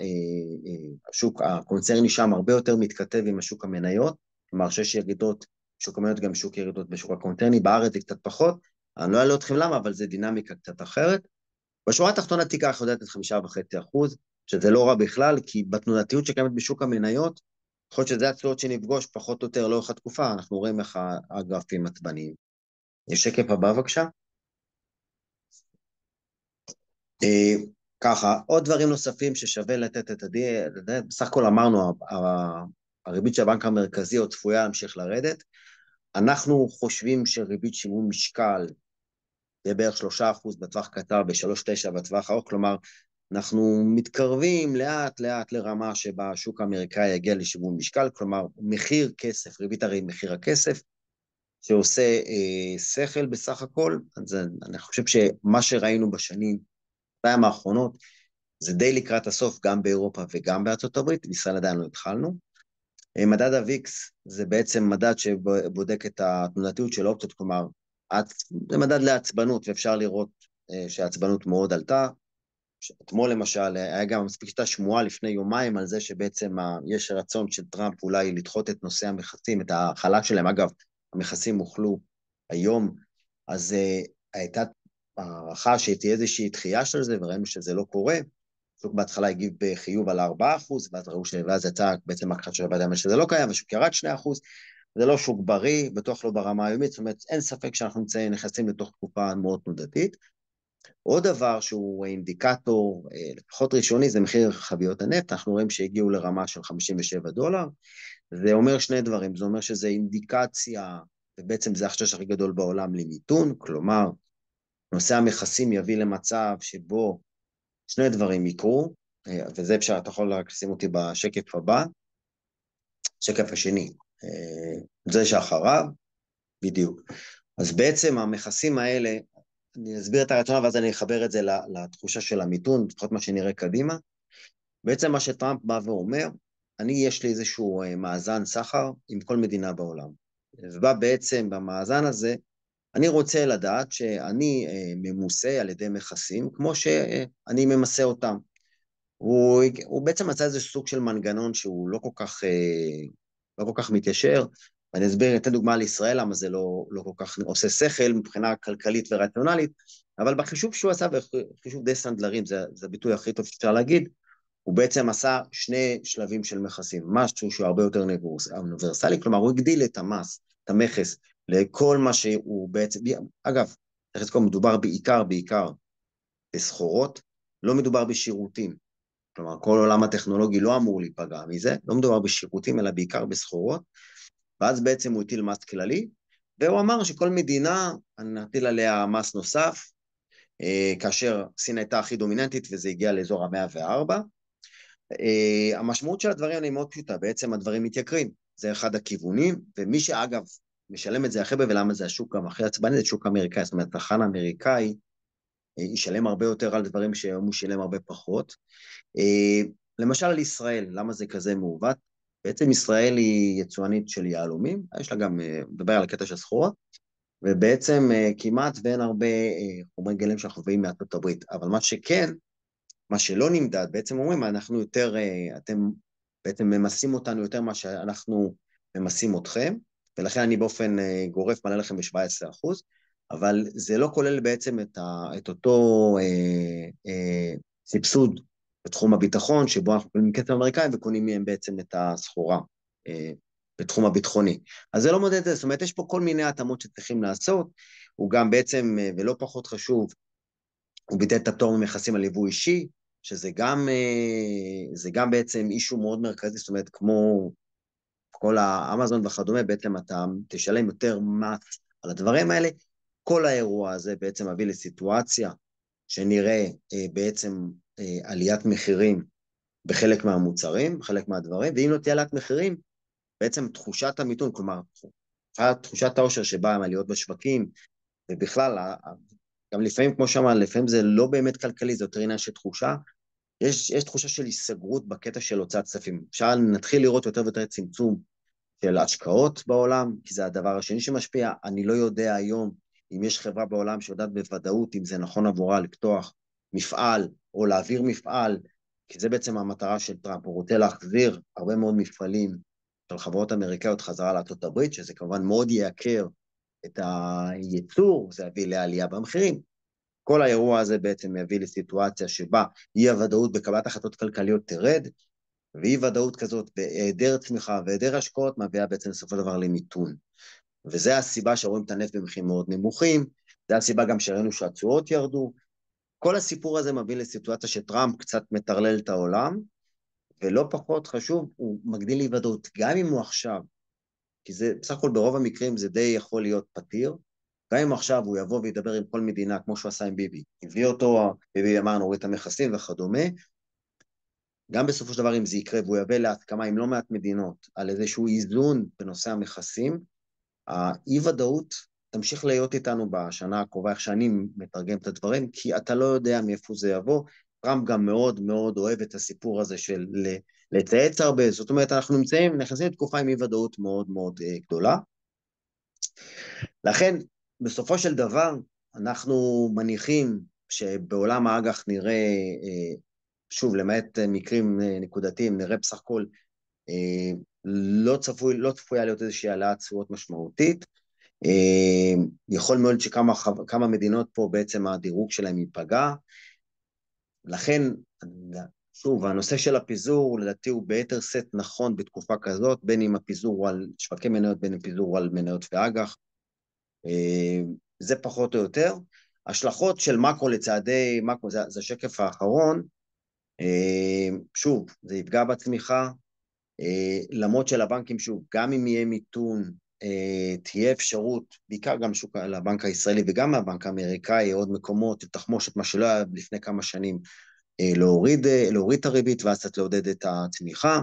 השוק הקונצרני שם הרבה יותר מתכתב עם השוק המניות, כלומר שיש ירידות, שוק המניות גם שוק ירידות בשוק הקונצרני, בארץ זה קצת פחות, אני לא אעלה אתכם למה, אבל זה דינמיקה קצת אחרת. בשורה התחתונה תיקח יודעת את 5.5%, שזה לא רע בכלל, כי בתנודתיות שקיימת בשוק המניות, יכול להיות שזה התשואות שנפגוש פחות או יותר לאורך התקופה, אנחנו רואים איך הגרפים עצבניים. שקף הבא בבקשה. אה, ככה, עוד דברים נוספים ששווה לתת את הדין, בסך הכל אמרנו, הריבית של הבנק המרכזי עוד צפויה להמשיך לרדת, אנחנו חושבים שריבית שיווי משקל זה בערך 3% בטווח קצר ב-3.9 בטווח הארוך, כלומר, אנחנו מתקרבים לאט לאט לרמה שבה השוק האמריקאי יגיע לשיווי משקל, כלומר, מחיר כסף, ריבית הרי מחיר הכסף, שעושה שכל בסך הכל, אז אני חושב שמה שראינו בשנים האחרונות, זה די לקראת הסוף גם באירופה וגם בארצות הברית, בישראל עדיין לא התחלנו. מדד הוויקס זה בעצם מדד שבודק את התנודתיות של האופציות, כלומר, זה מדד לעצבנות, ואפשר לראות שהעצבנות מאוד עלתה. אתמול למשל, היה גם מספיק שהייתה שמועה לפני יומיים על זה שבעצם יש רצון של טראמפ אולי לדחות את נושא המכסים, את ההחלה שלהם. אגב, המכסים הוחלו היום, אז הייתה הערכה שתהיה איזושהי דחייה של זה, וראינו שזה לא קורה. השוק בהתחלה הגיב בחיוב על 4%, ואז ראו ואז יצא בעצם הכחשה של הוועדה שזה לא קיים, והשוק ירד 2%, זה לא שוק בריא, בטוח לא ברמה היומית, זאת אומרת, אין ספק שאנחנו נכנסים לתוך תקופה מאוד תנודתית. עוד דבר שהוא אינדיקטור, לפחות ראשוני, זה מחיר חביות הנפט, אנחנו רואים שהגיעו לרמה של $57, זה אומר שני דברים, זה אומר שזה אינדיקציה, ובעצם זה החשש הכי גדול בעולם למיתון, כלומר, נושא המכסים יביא למצב שבו שני דברים יקרו, וזה אפשר, אתה יכול רק לשים אותי בשקף הבא, שקף השני, זה שאחריו, בדיוק. אז בעצם המכסים האלה, אני אסביר את הרצון, ואז אני אחבר את זה לתחושה של המיתון, לפחות מה שנראה קדימה. בעצם מה שטראמפ בא ואומר, יש לי איזשהו מאזן סחר עם כל מדינה בעולם. ובא בעצם במאזן הזה, אני רוצה לדעת שאני ממוסה על ידי מכסים, כמו שאני ממסה אותם. הוא בעצם מצא איזה סוג של מנגנון שהוא לא כל כך מתיישר, ואני אסביר, אתן דוגמה לישראל, למה זה לא כל כך עושה שכל מבחינה כלכלית ורציונלית, אבל בחישוב שהוא עשה, בחישוב די סנדלרים, זה הביטוי הכי טוב שאפשר להגיד, הוא בעצם עשה שני שלבים של מכסים, משהו שהוא הרבה יותר אוניברסלי, כלומר הוא הגדיל את המס, את המכס, לכל מה שהוא בעצם, אגב, צריך לזכור, מדובר בעיקר בסחורות, לא מדובר בשירותים, כלומר כל עולם הטכנולוגי לא אמור להיפגע מזה, לא מדובר בשירותים אלא בעיקר בסחורות, ואז בעצם הוא הטיל מס כללי, והוא אמר שכל מדינה נטיל עליה מס נוסף, כאשר סין הייתה הכי דומיננטית וזה הגיע לאזור ה-104, המשמעות של הדברים היא מאוד פשוטה, בעצם הדברים מתייקרים, זה אחד הכיוונים, ומי שאגב משלם את זה הכי הרבה, ולמה זה השוק גם הכי עצבני, זה שוק אמריקאי, זאת אומרת, צרכן אמריקאי ישלם הרבה יותר על דברים שהיום הוא שילם הרבה פחות. למשל על ישראל, למה זה כזה מעוות? בעצם ישראל היא יצואנית של יהלומים, יש לה גם, מדבר על הקטע של סחורות, ובעצם כמעט ואין הרבה חומרי גלם שאנחנו מביאים מארצות הברית, אבל מה שכן, מה שלא נמדד, בעצם אומרים, אנחנו יותר, אתם בעצם ממסים אותנו יותר מה שאנחנו ממסים אתכם, ולכן אני באופן גורף מעלה לכם ב-17%, אבל זה לא כולל בעצם את אותו סבסוד בתחום הביטחון, שבו אנחנו קונים כסף אמריקאי וקונים מהם בעצם את הסחורה בתחום הביטחוני. אז זה לא מודד את זה, זאת אומרת, יש פה כל מיני התאמות שצריכים לעשות, הוא גם בעצם, ולא פחות חשוב, הוא ביטל את הפטור ממכסים על יבוא אישי, שזה גם, זה גם בעצם אישו מאוד מרכזי, זאת אומרת, כמו כל האמזון וכדומה, בעצם אתה תשלם יותר מס על הדברים האלה, כל האירוע הזה בעצם מביא לסיטואציה שנראה בעצם עליית מחירים בחלק מהמוצרים, בחלק מהדברים, ואם לא תהיה עליית מחירים, בעצם תחושת המיתון, כלומר, תחושת האושר שבאה עם עליות בשווקים, ובכלל, גם לפעמים, כמו שאמר, לפעמים זה לא באמת כלכלי, זה יותר עניין של תחושה, יש תחושה של היסגרות בקטע של הוצאת כספים. אפשר נתחיל לראות יותר ויותר צמצום של השקעות בעולם, כי זה הדבר השני שמשפיע. אני לא יודע היום אם יש חברה בעולם שיודעת בוודאות אם זה נכון עבורה לפתוח מפעל או להעביר מפעל, כי זה בעצם המטרה של טראמפ, הוא רוצה להחזיר הרבה מאוד מפעלים של חברות אמריקאיות חזרה לארצות הברית, שזה כמובן מאוד ייקר את הייצור, זה יביא לעלייה במחירים. כל האירוע הזה בעצם יביא לסיטואציה שבה אי הוודאות בקבלת החלטות כלכליות תרד, ואי ודאות כזאת בהיעדר צמיחה והיעדר השקעות מביאה בעצם בסופו של דבר למיתון. וזה הסיבה שרואים את הנפט במחירים מאוד נמוכים, זה הסיבה גם שראינו שהתשואות ירדו. כל הסיפור הזה מביא לסיטואציה שטראמפ קצת מטרלל את העולם, ולא פחות חשוב, הוא מגדיל אי ודאות, גם אם הוא עכשיו, כי זה בסך הכל ברוב המקרים זה די יכול להיות פתיר, גם אם עכשיו הוא יבוא וידבר עם כל מדינה, כמו שהוא עשה עם ביבי, הביא אותו, ביבי אמר נוריד את המכסים וכדומה, גם בסופו של דבר אם זה יקרה והוא יביא להסכמה עם לא מעט מדינות על איזשהו איזון בנושא המכסים, האי-ודאות תמשיך להיות איתנו בשנה הקרובה, איך שאני מתרגם את הדברים, כי אתה לא יודע מאיפה זה יבוא. טראמפ גם מאוד מאוד אוהב את הסיפור הזה של לצייץ הרבה, זאת אומרת, אנחנו נכנסים לתקופה עם אי-ודאות מאוד מאוד גדולה. לכן, בסופו של דבר, אנחנו מניחים שבעולם האג"ח נראה, שוב, למעט מקרים נקודתיים, נראה בסך הכל לא צפויה להיות איזושהי העלאת תשואות משמעותית. יכול מאוד שכמה מדינות פה בעצם הדירוג שלהם ייפגע. לכן, שוב, הנושא של הפיזור לדעתי הוא ביתר סט נכון בתקופה כזאת, בין אם הפיזור הוא על שווקי מניות, בין אם הפיזור הוא על מניות ואג"ח. זה פחות או יותר. השלכות של מקרו לצעדי מקרו, זה השקף האחרון. שוב, זה יפגע בצמיחה, למרות של הבנקים, שוב, גם אם יהיה מיתון, תהיה אפשרות, בעיקר גם שוק לבנק הישראלי וגם מהבנק האמריקאי, עוד מקומות, תחמושת מה שלא היה לפני כמה שנים, להוריד את הריבית ואז קצת לעודד את הצמיחה.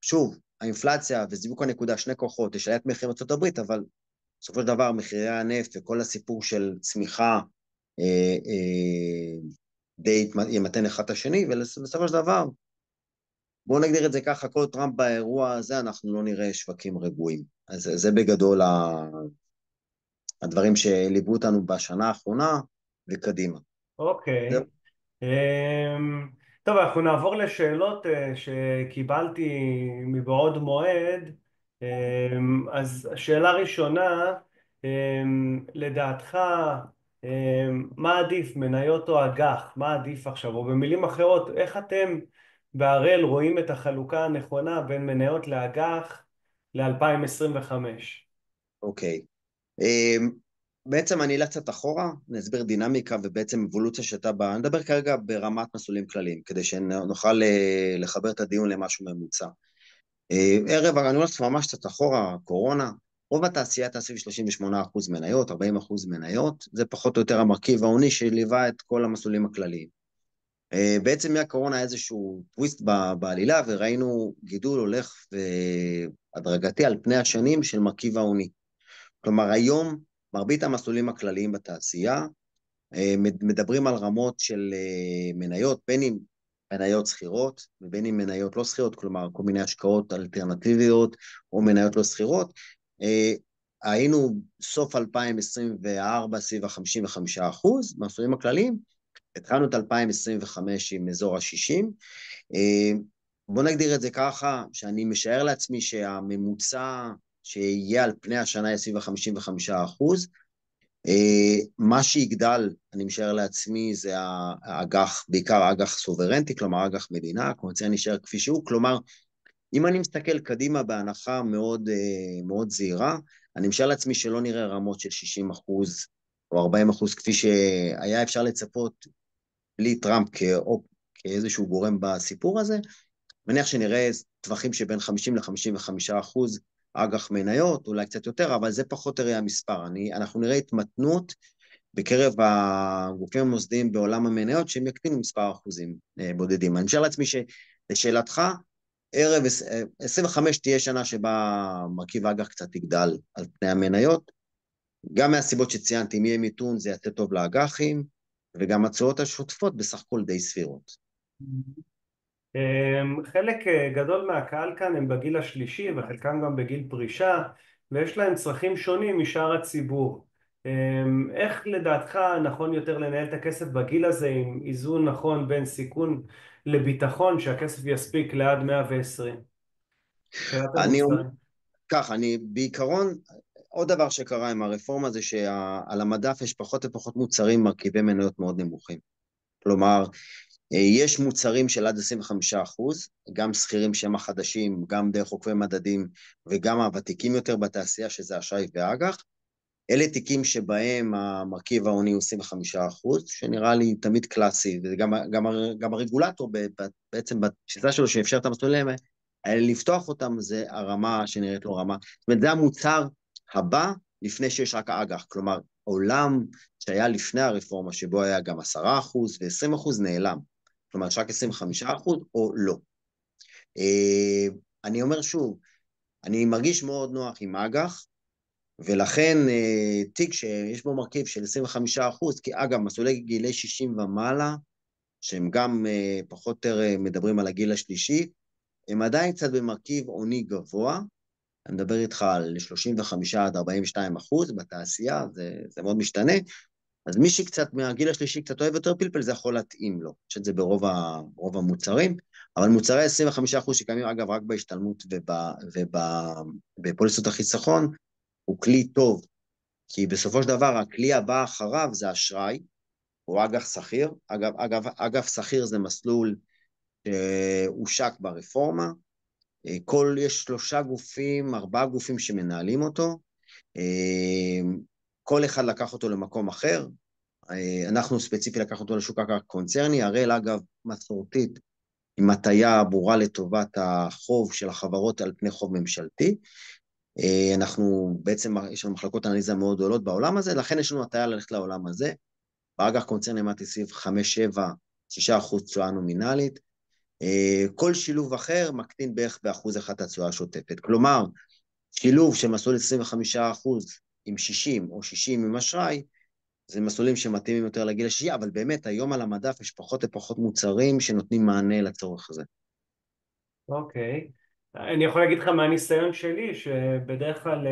שוב, האינפלציה וזיווק הנקודה, שני כוחות, יש עליית מחירים בארצות הברית, אבל בסופו של דבר מחירי הנפט וכל הסיפור של צמיחה די ימתן אחד את השני, ובסופו של דבר, בואו נגדיר את זה ככה, כל טראמפ באירוע הזה, אנחנו לא נראה שווקים רגועים. אז זה בגדול הדברים שליוו אותנו בשנה האחרונה וקדימה. אוקיי. זהו. טוב, אנחנו נעבור לשאלות שקיבלתי מבעוד מועד. אז שאלה ראשונה, לדעתך, מה עדיף, מניות או אג"ח? מה עדיף עכשיו? או במילים אחרות, איך אתם בהראל רואים את החלוקה הנכונה בין מניות לאג"ח ל-2025? אוקיי. אמ, בעצם אני אלך קצת אחורה, נסביר דינמיקה ובעצם אבולוציה שאתה בא, נדבר כרגע ברמת מסלולים כלליים, כדי שנוכל לחבר את הדיון למשהו ממוצע. אני הולך ממש קצת אחורה, קורונה, רוב התעשייה הייתה סביב 38% מניות, 40% מניות, זה פחות או יותר המרכיב ההוני שליווה את כל המסלולים הכלליים. בעצם מהקורונה היה איזשהו טוויסט בעלילה, וראינו גידול הולך והדרגתי על פני השנים של מרכיב ההוני. כלומר, היום מרבית המסלולים הכלליים בתעשייה מדברים על רמות של מניות, בין אם מניות שכירות ובין אם מניות לא שכירות, כלומר כל מיני השקעות אלטרנטיביות או מניות לא שכירות. היינו סוף 2024 סביב ה-55% מהמסלולים הכלליים, התחלנו את 2025 עם אזור ה-60. בוא נגדיר את זה ככה, שאני משער לעצמי שהממוצע שיהיה על פני השנה יהיה סביב ה-55%. מה שיגדל, אני משער לעצמי, זה האג"ח, בעיקר אג"ח סוברנטי, כלומר אג"ח מדינה, כמו זה נשאר כפי שהוא, כלומר, אם אני מסתכל קדימה בהנחה מאוד, מאוד זהירה, אני משער לעצמי שלא נראה רמות של 60% או 40% כפי שהיה אפשר לצפות בלי טראמפ כאיזשהו גורם בסיפור הזה, מניח שנראה טווחים שבין 50 ל-55% אג"ח מניות, אולי קצת יותר, אבל זה פחות או יותר המספר. אנחנו נראה התמתנות בקרב הגופים המוסדיים בעולם המניות, שהם יקטינו מספר אחוזים בודדים. אני חושב לעצמי שלשאלתך, ערב 25 תהיה שנה שבה מרכיב אג"ח קצת יגדל על פני המניות, גם מהסיבות שציינתי, אם יהיה מיתון זה יעשה טוב לאג"חים, וגם התשואות השוטפות בסך הכל די סבירות. חלק גדול מהקהל כאן הם בגיל השלישי וחלקם גם בגיל פרישה, ויש להם צרכים שונים משאר הציבור. איך לדעתך נכון יותר לנהל את הכסף בגיל הזה עם איזון נכון בין סיכון לביטחון שהכסף יספיק לעד 120? מבחינת אני אומר המוצרים. כך, אני בעיקרון, עוד דבר שקרה עם הרפורמה זה שעל המדף יש פחות ופחות מוצרים עם מרכיבי מניות מאוד נמוכים. כלומר, יש מוצרים של עד 25%, גם שכירים שהם החדשים, גם דרך עוקבי מדדים, וגם הוותיקים יותר בתעשייה, שזה אשראי ואג"ח. אלה תיקים שבהם המרכיב ההוני הוא 25%, שנראה לי תמיד קלאסי, וגם הרגולטור בעצם בתפיסה שלו שאפשר את המסלולים האלה, לפתוח אותם זה הרמה שנראית לו רמה. זאת אומרת, זה המוצר הבא לפני שיש רק האג"ח. כלומר, עולם שהיה לפני הרפורמה, שבו היה גם 10% ו-20% נעלם. כלומר, יש רק 25% או לא. אני אומר שוב, אני מרגיש מאוד נוח עם אג"ח, ולכן תיק שיש בו מרכיב של 25%, כי אגב, מסלולי גילי 60 ומעלה, שהם גם פחות או יותר מדברים על הגיל השלישי, הם עדיין קצת במרכיב עוני גבוה, אני מדבר איתך על 35 עד 42%, בתעשייה, זה מאוד משתנה, אז מי שקצת מהגיל השלישי קצת אוהב יותר פלפל, זה יכול להתאים לו, יש את זה ברוב המוצרים, אבל מוצרי 25% שקיימים אגב רק בהשתלמות ובפוליסות החיסכון, הוא כלי טוב, כי בסופו של דבר הכלי הבא אחריו זה אשראי, או אג"ח שכיר. אג"ח שכיר זה מסלול שהושק ברפורמה, יש 3 גופים, 4 גופים שמנהלים אותו, כל אחד לקח אותו למקום אחר, אנחנו ספציפית לקח אותו לשוק אג"ח קונצרני, הראל אגב מסורתית, עם הטיה ברורה לטובת החוב של החברות על פני חוב ממשלתי, אנחנו בעצם, יש לנו מחלקות אנליזה מאוד גדולות בעולם הזה, לכן יש לנו הטיה ללכת לעולם הזה, באג"ח קונצרני אמרתי סביב 5-7-6% תשואה נומינלית, כל שילוב אחר מקטין בערך ב1% את התשואה השוטפת, כלומר, שילוב של מסלול 25% עם 60 או 60 עם אשראי, זה מסלולים שמתאימים יותר לגיל השישי, אבל באמת היום על המדף יש פחות ופחות מוצרים שנותנים מענה לצורך הזה. אוקיי. אני יכול להגיד לך מהניסיון שלי, שבדרך כלל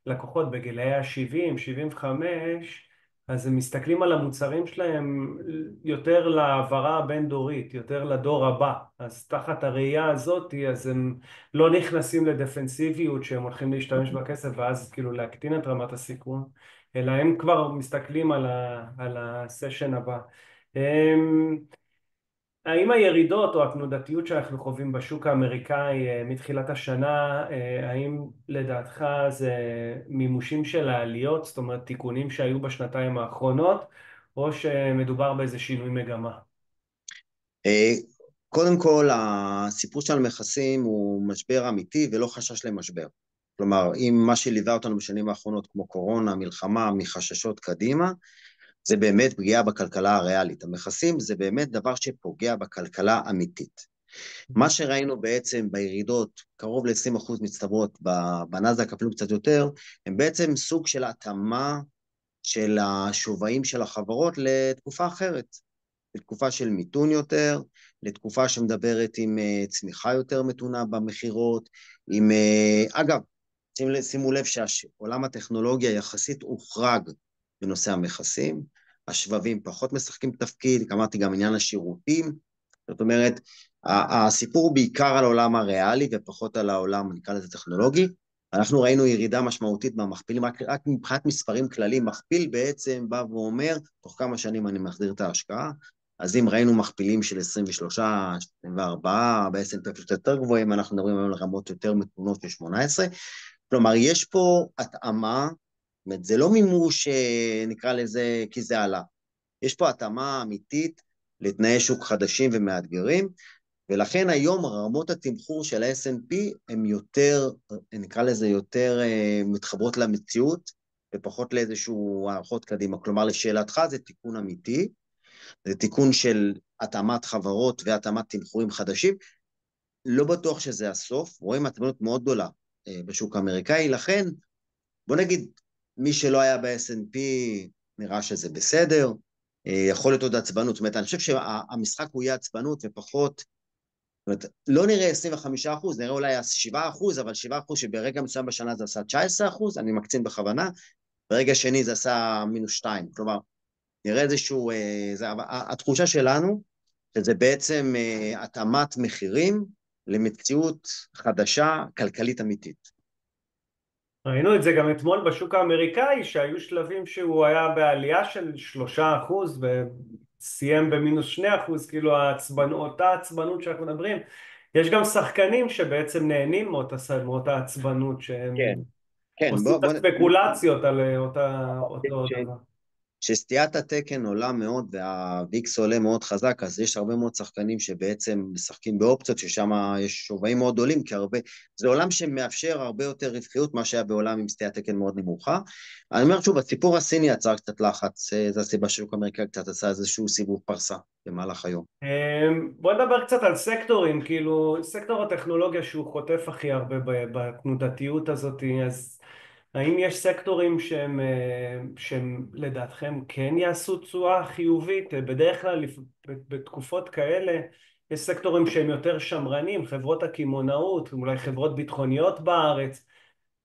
לקוחות בגילאי ה-70, 75, אז הם מסתכלים על המוצרים שלהם יותר להעברה הבין-דורית, יותר לדור הבא. אז תחת הראייה הזאת, אז הם לא נכנסים לדפנסיביות שהם הולכים להשתמש בכסף ואז כאילו להקטין את רמת הסיכון, אלא הם כבר מסתכלים על הסשן הבא. האם הירידות או התנודתיות שאנחנו חווים בשוק האמריקאי מתחילת השנה, האם לדעתך זה מימושים של העליות, זאת אומרת תיקונים שהיו בשנתיים האחרונות, או שמדובר באיזה שינוי מגמה? אה, קודם כל, הסיפור של המכסים הוא משבר אמיתי ולא חשש למשבר. כלומר, אם מה שליווה אותנו בשנים האחרונות, כמו קורונה, מלחמה, מחששות קדימה, זה באמת פגיעה בכלכלה הריאלית. המכסים זה באמת דבר שפוגע בכלכלה אמיתית. מה שראינו בעצם בירידות, קרוב ל-20% מצטברות בנאסד"ק, אפילו קצת יותר, הם בעצם סוג של התאמה של השווים של החברות לתקופה אחרת. לתקופה של מיתון יותר, לתקופה שמדברת עם צמיחה יותר מתונה במחירות, אגב, שימו לב שעולם הטכנולוגיה יחסית הוחרג בנושא המכסים, השבבים פחות משחקים תפקיד, אמרתי גם עניין השירותים, זאת אומרת, הסיפור הוא בעיקר על העולם הריאלי ופחות על העולם, נקרא לזה טכנולוגי, אנחנו ראינו ירידה משמעותית במכפילים, רק מבחינת מספרים כלליים, מכפיל בעצם בא ואומר, תוך כמה שנים אני מחזיר את ההשקעה, אז אם ראינו מכפילים של 23, 24, בעצם קצת יותר גבוהים, אנחנו מדברים היום על רמות יותר מתונות של 18, כלומר, יש פה התאמה, זאת אומרת, זה לא מימוש, נקרא לזה, כי זה עלה. יש פה התאמה אמיתית לתנאי שוק חדשים ומאתגרים, ולכן היום רמות התמחור של ה-S&P הן יותר, נקרא לזה יותר מתחברות למציאות, ופחות לאיזשהו הערכות קדימה. כלומר, לשאלתך זה תיקון אמיתי, זה תיקון של התאמת חברות והתאמת תמחורים חדשים, לא בטוח שזה הסוף, רואים התאמנות מאוד גדולה בשוק האמריקאי, לכן בוא נגיד, מי שלא היה ב-S&P נראה שזה בסדר, יכול להיות עוד עצבנות, זאת אומרת, אני חושב שהמשחק הוא יהיה עצבנות ופחות, זאת אומרת, לא נראה 25%, נראה אולי 7%, אבל 7% שברגע מסוים בשנה זה עשה 19%, אני מקצין בכוונה, ברגע שני זה עשה מינוס 2, כלומר, נראה איזשהו, התחושה שלנו, שזה בעצם התאמת מחירים למציאות חדשה, כלכלית אמיתית. ראינו את זה גם אתמול בשוק האמריקאי, שהיו שלבים שהוא היה בעלייה של 3% וסיים במינוס 2%, כאילו אותה עצבנות שאנחנו מדברים. יש גם שחקנים שבעצם נהנים מאותה עצבנות, שהם כן, כן, עושים את הספקולציות על אותו דבר. כשסטיית התקן עולה מאוד והוויקס עולה מאוד חזק, אז יש הרבה מאוד שחקנים שבעצם משחקים באופציות, ששם יש שווים מאוד עולים, כי זה עולם שמאפשר הרבה יותר רווחיות, מה שהיה בעולם עם סטיית תקן מאוד נמוכה. אני אומר שוב, הסיפור הסיני יצר קצת לחץ, זה הסיבה ששוק אמריקאי קצת עשה איזשהו סיבוב פרסה במהלך היום. בוא נדבר קצת על סקטורים, כאילו סקטור הטכנולוגיה שהוא חוטף הכי הרבה בתנודתיות הזאת, אז האם יש סקטורים שהם לדעתכם כן יעשו תשואה חיובית? בדרך כלל בתקופות כאלה יש סקטורים שהם יותר שמרנים, חברות הקמעונאות, אולי חברות ביטחוניות בארץ.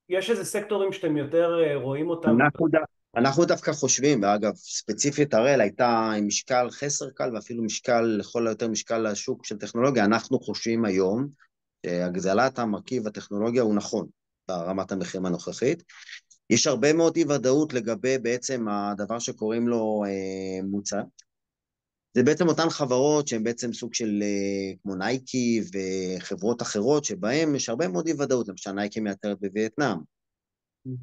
יש איזה סקטורים שאתם יותר רואים אותם? אנחנו דווקא חושבים, ואגב, ספציפית הראל הייתה עם משקל חסר קל, ואפילו משקל, לכל היותר משקל לשוק של טכנולוגיה, אנחנו חושבים היום שהגזלת המרכיב הטכנולוגיה הוא נכון ברמת המחירים הנוכחית. יש הרבה מאוד אי ודאות לגבי בעצם הדבר שקוראים לו מוצר. זה בעצם אותן חברות שהן בעצם סוג של כמו נייקי וחברות אחרות, שבהן יש הרבה מאוד אי ודאות. למשל נייקי מייצרת בווייטנאם,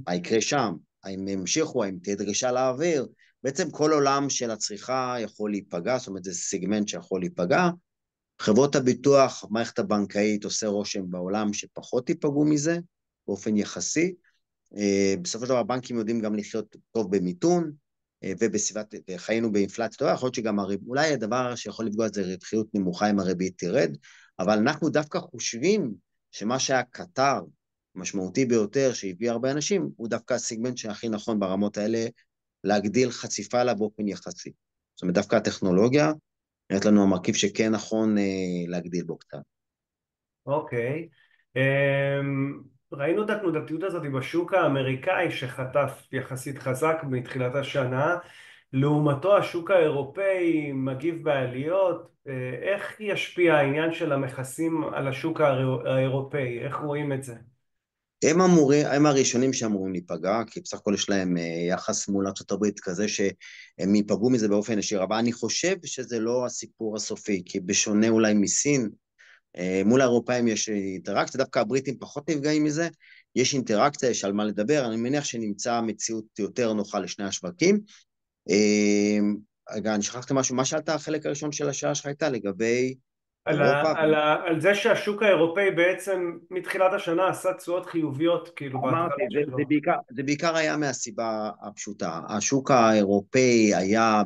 מה יקרה שם? האם הם ימשיכו, האם תהיה דרישה לאוויר? בעצם כל עולם של הצריכה יכול להיפגע, זאת אומרת זה סיגמנט שיכול להיפגע. חברות הביטוח, המערכת הבנקאית עושה רושם בעולם שפחות ייפגעו מזה, באופן יחסי. בסופו של דבר הבנקים יודעים גם לחיות טוב במיתון, ובסביבת, וחיינו באינפלציה טובה, יכול להיות שגם אולי הדבר שיכול לפגוע זה רווחיות נמוכה אם הריבית תרד, אבל אנחנו דווקא חושבים שמה שהיה קטר, משמעותי ביותר, שהביא הרבה אנשים, הוא דווקא הסיגמנט שהכי נכון ברמות האלה, להגדיל חשיפה לה באופן יחסי. זאת אומרת, דווקא הטכנולוגיה, נראית לנו המרכיב שכן נכון להגדיל בו קצת. אוקיי. ראינו את התנודתיות הזאת בשוק האמריקאי שחטף יחסית חזק מתחילת השנה. לעומתו השוק האירופאי מגיב בעליות. איך ישפיע העניין של המכסים על השוק האירופאי? איך רואים את זה? הם הראשונים שאמורים להיפגע, כי בסך הכל יש להם יחס מול ארצות הברית כזה שהם ייפגעו מזה באופן ישיר, אבל אני חושב שזה לא הסיפור הסופי, כי בשונה אולי מסין, מול האירופאים יש אינטראקציה, דווקא הבריטים פחות נפגעים מזה, יש אינטראקציה, יש על מה לדבר, אני מניח שנמצא מציאות יותר נוחה לשני השווקים. רגע, אני שכחתי משהו, מה שאלת החלק הראשון של השאלה שלך הייתה לגבי אירופה? על זה שהשוק האירופאי בעצם מתחילת השנה עשה תשואות חיוביות כאילו בהתחלה אמרתי, שלו. זה בעיקר היה מהסיבה הפשוטה. השוק האירופאי היה,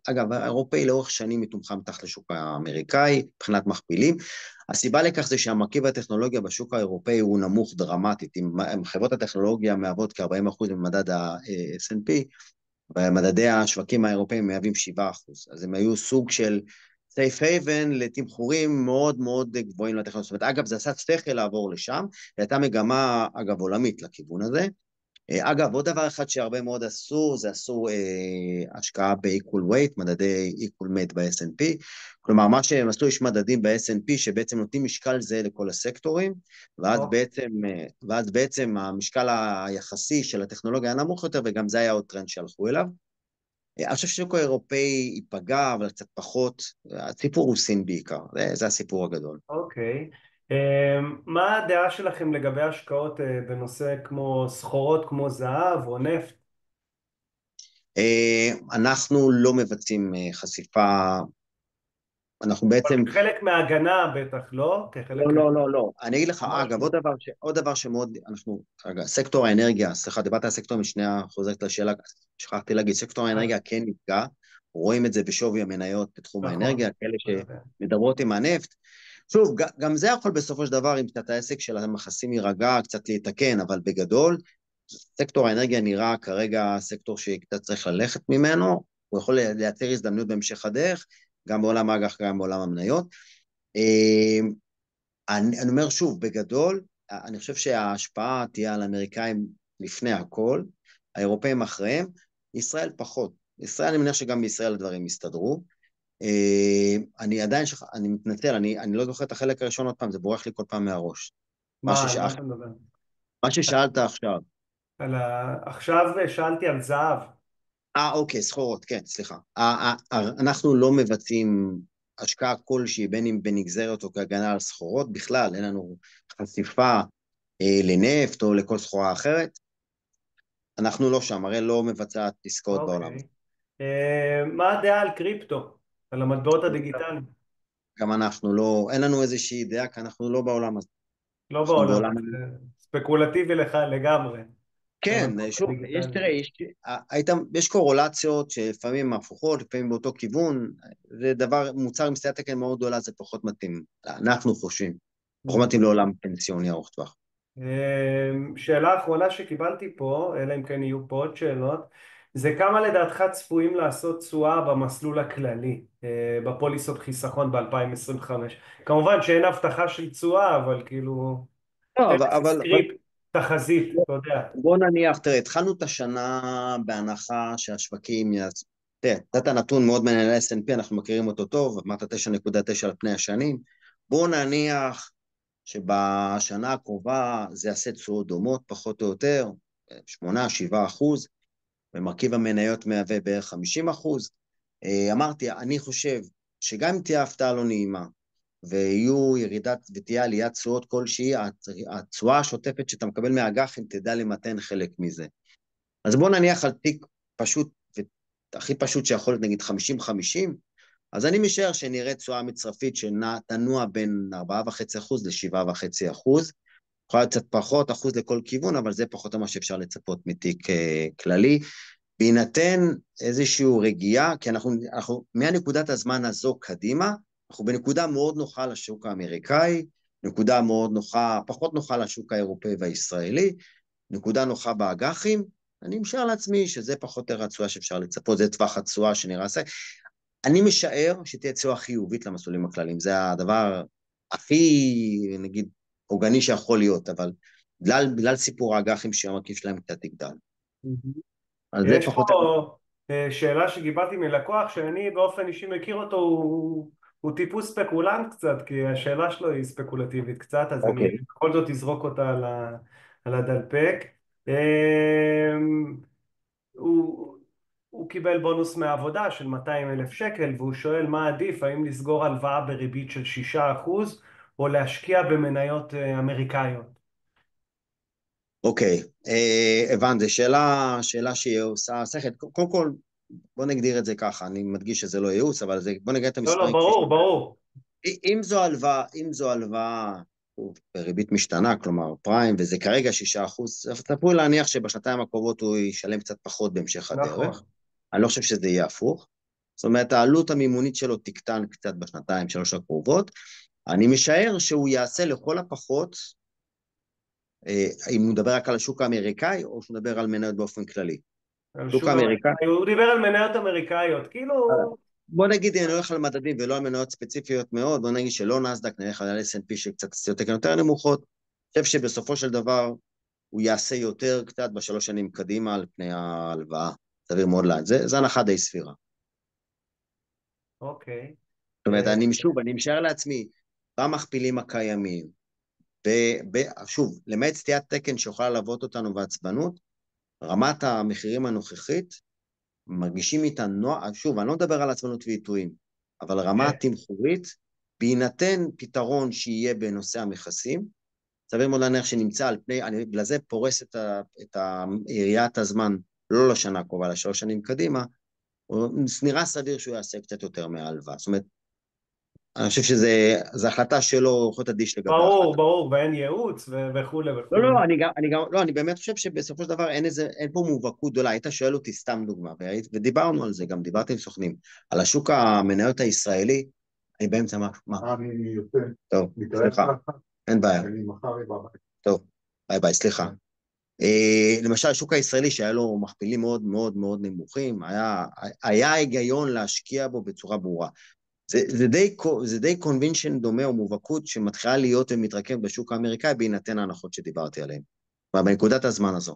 אגב, האירופאי לאורך שנים מתומחם מתחת לשוק האמריקאי, מבחינת מכפילים. הסיבה לכך זה שהמרכיב הטכנולוגיה בשוק האירופאי הוא נמוך דרמטית. אם חברות הטכנולוגיה מהוות כ-40% ממדד ה-S&P, ומדדי השווקים האירופאים מהווים 7%. אז הם היו סוג של safe haven לתמחורים מאוד מאוד גבוהים לטכנולוגיה. זאת אומרת, אגב, זה עשה שכל לעבור לשם, הייתה מגמה, אגב, עולמית לכיוון הזה. אגב, עוד דבר אחד שהרבה מאוד עשו, זה עשו השקעה ב-equal weight, מדדי equal weight ב-S&P, כלומר, מה שהם עשו, יש מדדים ב-S&P שבעצם נותנים משקל זה לכל הסקטורים, ואז בעצם המשקל היחסי של הטכנולוגיה הנמוך יותר, וגם זה היה עוד טרנד שהלכו אליו. אני חושב שהשוק האירופאי ייפגע, אבל קצת פחות, הסיפור הוא סין בעיקר, זה הסיפור הגדול. אוקיי. מה הדעה שלכם לגבי השקעות בנושא כמו סחורות כמו זהב או נפט? אנחנו לא מבצעים חשיפה, אנחנו אבל בעצם, כחלק מההגנה בטח, לא? כחלק... לא. אני אגיד לך, ממש אגב, לא. עוד דבר שמאוד, סקטור האנרגיה, סליחה, דיברת על סקטור משנייה, חוזרת לשאלה, שכחתי להגיד, סקטור האנרגיה כן נפגע, רואים את זה בשווי המניות בתחום נכון. האנרגיה, כאלה שמדברות עם הנפט. שוב, גם זה יכול בסופו של דבר, אם קצת העסק של המכסים יירגע, קצת להתקן, אבל בגדול, סקטור האנרגיה נראה כרגע סקטור שקצת צריך ללכת ממנו, הוא יכול לייצר הזדמנות בהמשך הדרך, גם בעולם האג"ח, גם בעולם המניות. אני אומר שוב, בגדול, אני חושב שההשפעה תהיה על האמריקאים לפני הכל. האירופאים אחריהם, ישראל פחות. ישראל, אני מניח שגם בישראל הדברים יסתדרו. אני עדיין, אני מתנצל, אני לא זוכר את החלק הראשון עוד פעם, זה בורח לי כל פעם מהראש. מה מה, על שש... מה אתה מדבר? מה ששאלת עכשיו. עכשיו שאלתי על זהב. אוקיי, סחורות, כן, סליחה. אנחנו לא מבצעים השקעה כלשהי, בין אם בנגזרת או כהגנה על סחורות, בכלל, אין לנו חשיפה לנפט או לכל סחורה אחרת. אנחנו לא שם, הרי לא מבצעת עסקאות בעולם הזה. אוקיי. מה הדעה על קריפטו? על המטבעות הדיגיטליים? גם אנחנו לא, אין לנו איזושהי דעה, כי אנחנו לא בעולם הזה. לא אנחנו בעולם, בעולם... זה ספקולטיבי לך לגמרי. כן, המטבעות שוב, הדיגיטליים. תראה, יש קורולציות שלפעמים הפוכות, לפעמים באותו כיוון, זה דבר, מוצר עם סטיית תקן מאוד גדולה, זה פחות מתאים. אנחנו חושבים, פחות מתאים לעולם פנסיוני ארוך טווח. שאלה אחרונה שקיבלתי פה, אלא אם כן יהיו פה עוד שאלות, זה כמה לדעתך צפויים לעשות תשואה במסלול הכללי, בפוליסות חיסכון ב-2025? כמובן שאין הבטחה של תשואה, אבל כאילו, תן לא, איזה סקריפט, תחזית, אתה יודע. בוא נניח, תראה, התחלנו את השנה בהנחה שהשווקים יעשו... תראה, נתת נתון מאוד מעניין ל-S&P, אנחנו מכירים אותו טוב, אמרת 9.9 על פני השנים. בוא נניח שבשנה הקרובה זה יעשה תשואות דומות, פחות או יותר, 8-7%, ומרכיב המניות מהווה בערך 50%. אמרתי, אני חושב שגם אם תהיה הפתעה לא נעימה, ויהיו ירידת ותהיה עליית תשואות כלשהי, התשואה השוטפת שאתה מקבל מהאג"חים תדע למתן חלק מזה. אז בוא נניח על תיק פשוט, הכי פשוט שיכול להיות נגיד 50-50, אז אני משער שנראה תשואה מצרפית שתנוע בין 4.5% ל-7.5%, יכולה להיות קצת פחות, אחוז לכל כיוון, אבל זה פחות או מה שאפשר לצפות מתיק כללי. בהינתן איזושהי רגיעה, כי אנחנו מהנקודת הזמן הזו קדימה, אנחנו בנקודה מאוד נוחה לשוק האמריקאי, נקודה מאוד נוחה, פחות נוחה לשוק האירופאי והישראלי, נקודה נוחה באג"חים, אני משער לעצמי שזה פחות או יותר התשואה שאפשר לצפות, זה טווח התשואה שנראה זה. אני משער שתהיה תשואה חיובית למסלולים הכלליים, זה הדבר הכי, נגיד, הוגני שיכול להיות, אבל בגלל סיפור האג"חים שהמרכיב שלהם קצת יגדל. אז זה יש פה פחות... שאלה שקיבלתי מלקוח שאני באופן אישי מכיר אותו, הוא טיפוס ספקולנט קצת, כי השאלה שלו היא ספקולטיבית קצת, אז אני אוקיי. בכל זאת אזרוק אותה על הדלפק. אמ, הוא, הוא קיבל בונוס מהעבודה של 200,000 שקל, והוא שואל מה עדיף, האם לסגור הלוואה בריבית של 6% או להשקיע במניות אמריקאיות. אוקיי, הבנתי, שאלה שהיא עושה שכל. קודם כל, בוא נגדיר את זה ככה, אני מדגיש שזה לא ייעוץ, אבל בוא נגיד את לא, לא, המספרים כפי ש... ברור, ברור. אם זו הלוואה בריבית משתנה, כלומר פריים, וזה כרגע 6%, אז תפוי להניח שבשנתיים הקרובות הוא ישלם קצת פחות בהמשך הדרך. נכון. אני לא חושב שזה יהיה הפוך. זאת אומרת, העלות המימונית שלו תקטן קצת בשנתיים, שלוש הקרובות. אני משער שהוא יעשה לכל הפחות, אם הוא מדבר רק על השוק האמריקאי, או שהוא מדבר על מניות באופן כללי. על שוק שוק האמריקאי, אמריקאי, הוא דיבר על מניות אמריקאיות, כאילו, בוא נגיד, אני הולך על מדדים ולא על מניות ספציפיות מאוד, בוא נגיד שלא נסדק, נלך על S&P שקצת סטיות יותר נמוכות, אני חושב שבסופו של דבר הוא יעשה יותר קצת בשלוש שנים קדימה על פני ההלוואה. סביר מאוד לאט. זה הנחה די סבירה. אוקיי. זאת אומרת, אה, אני משער לעצמי, במכפילים הקיימים, שוב, למעט סטיית תקן שיכולה ללוות אותנו בעצבנות, רמת המחירים הנוכחית, מרגישים איתה נוח, שוב, אני לא מדבר על עצמנות ועיתויים, אבל רמה כן. תמחורית, בהינתן פתרון שיהיה בנושא המכסים, סביר מאוד להניח שנמצא על פני, אני בגלל זה פורס את יריעת הזמן, לא לשנה הקרובה, לשלוש שנים קדימה, נראה סביר שהוא יעשה קצת יותר מההלוואה. זאת אומרת, אני חושב שזו החלטה שלו, הוא יכול להיות אדיש לגבי ברור, ההחלטה. ברור, ואין ייעוץ וכולי לא, וכולי. לא, לא, אני באמת חושב שבסופו של דבר אין פה מובהקות גדולה. היית שואל אותי סתם דוגמה, ודיברנו על זה, גם דיברתי עם סוכנים, על השוק המניות הישראלי, אני באמצע מה? אני יוצא, טוב, נתראה סליחה, ככה, אין בעיה. אני מחר בבית. טוב, ביי ביי, סליחה. למשל, השוק הישראלי שהיה לו מכפילים מאוד מאוד מאוד נמוכים, היה היגיון להשקיע בו בצורה ברורה. זה די קונבנשן דומה או מובהקות שמתחילה להיות ומתרכב בשוק האמריקאי בהינתן ההנחות שדיברתי עליהן, בנקודת הזמן הזו.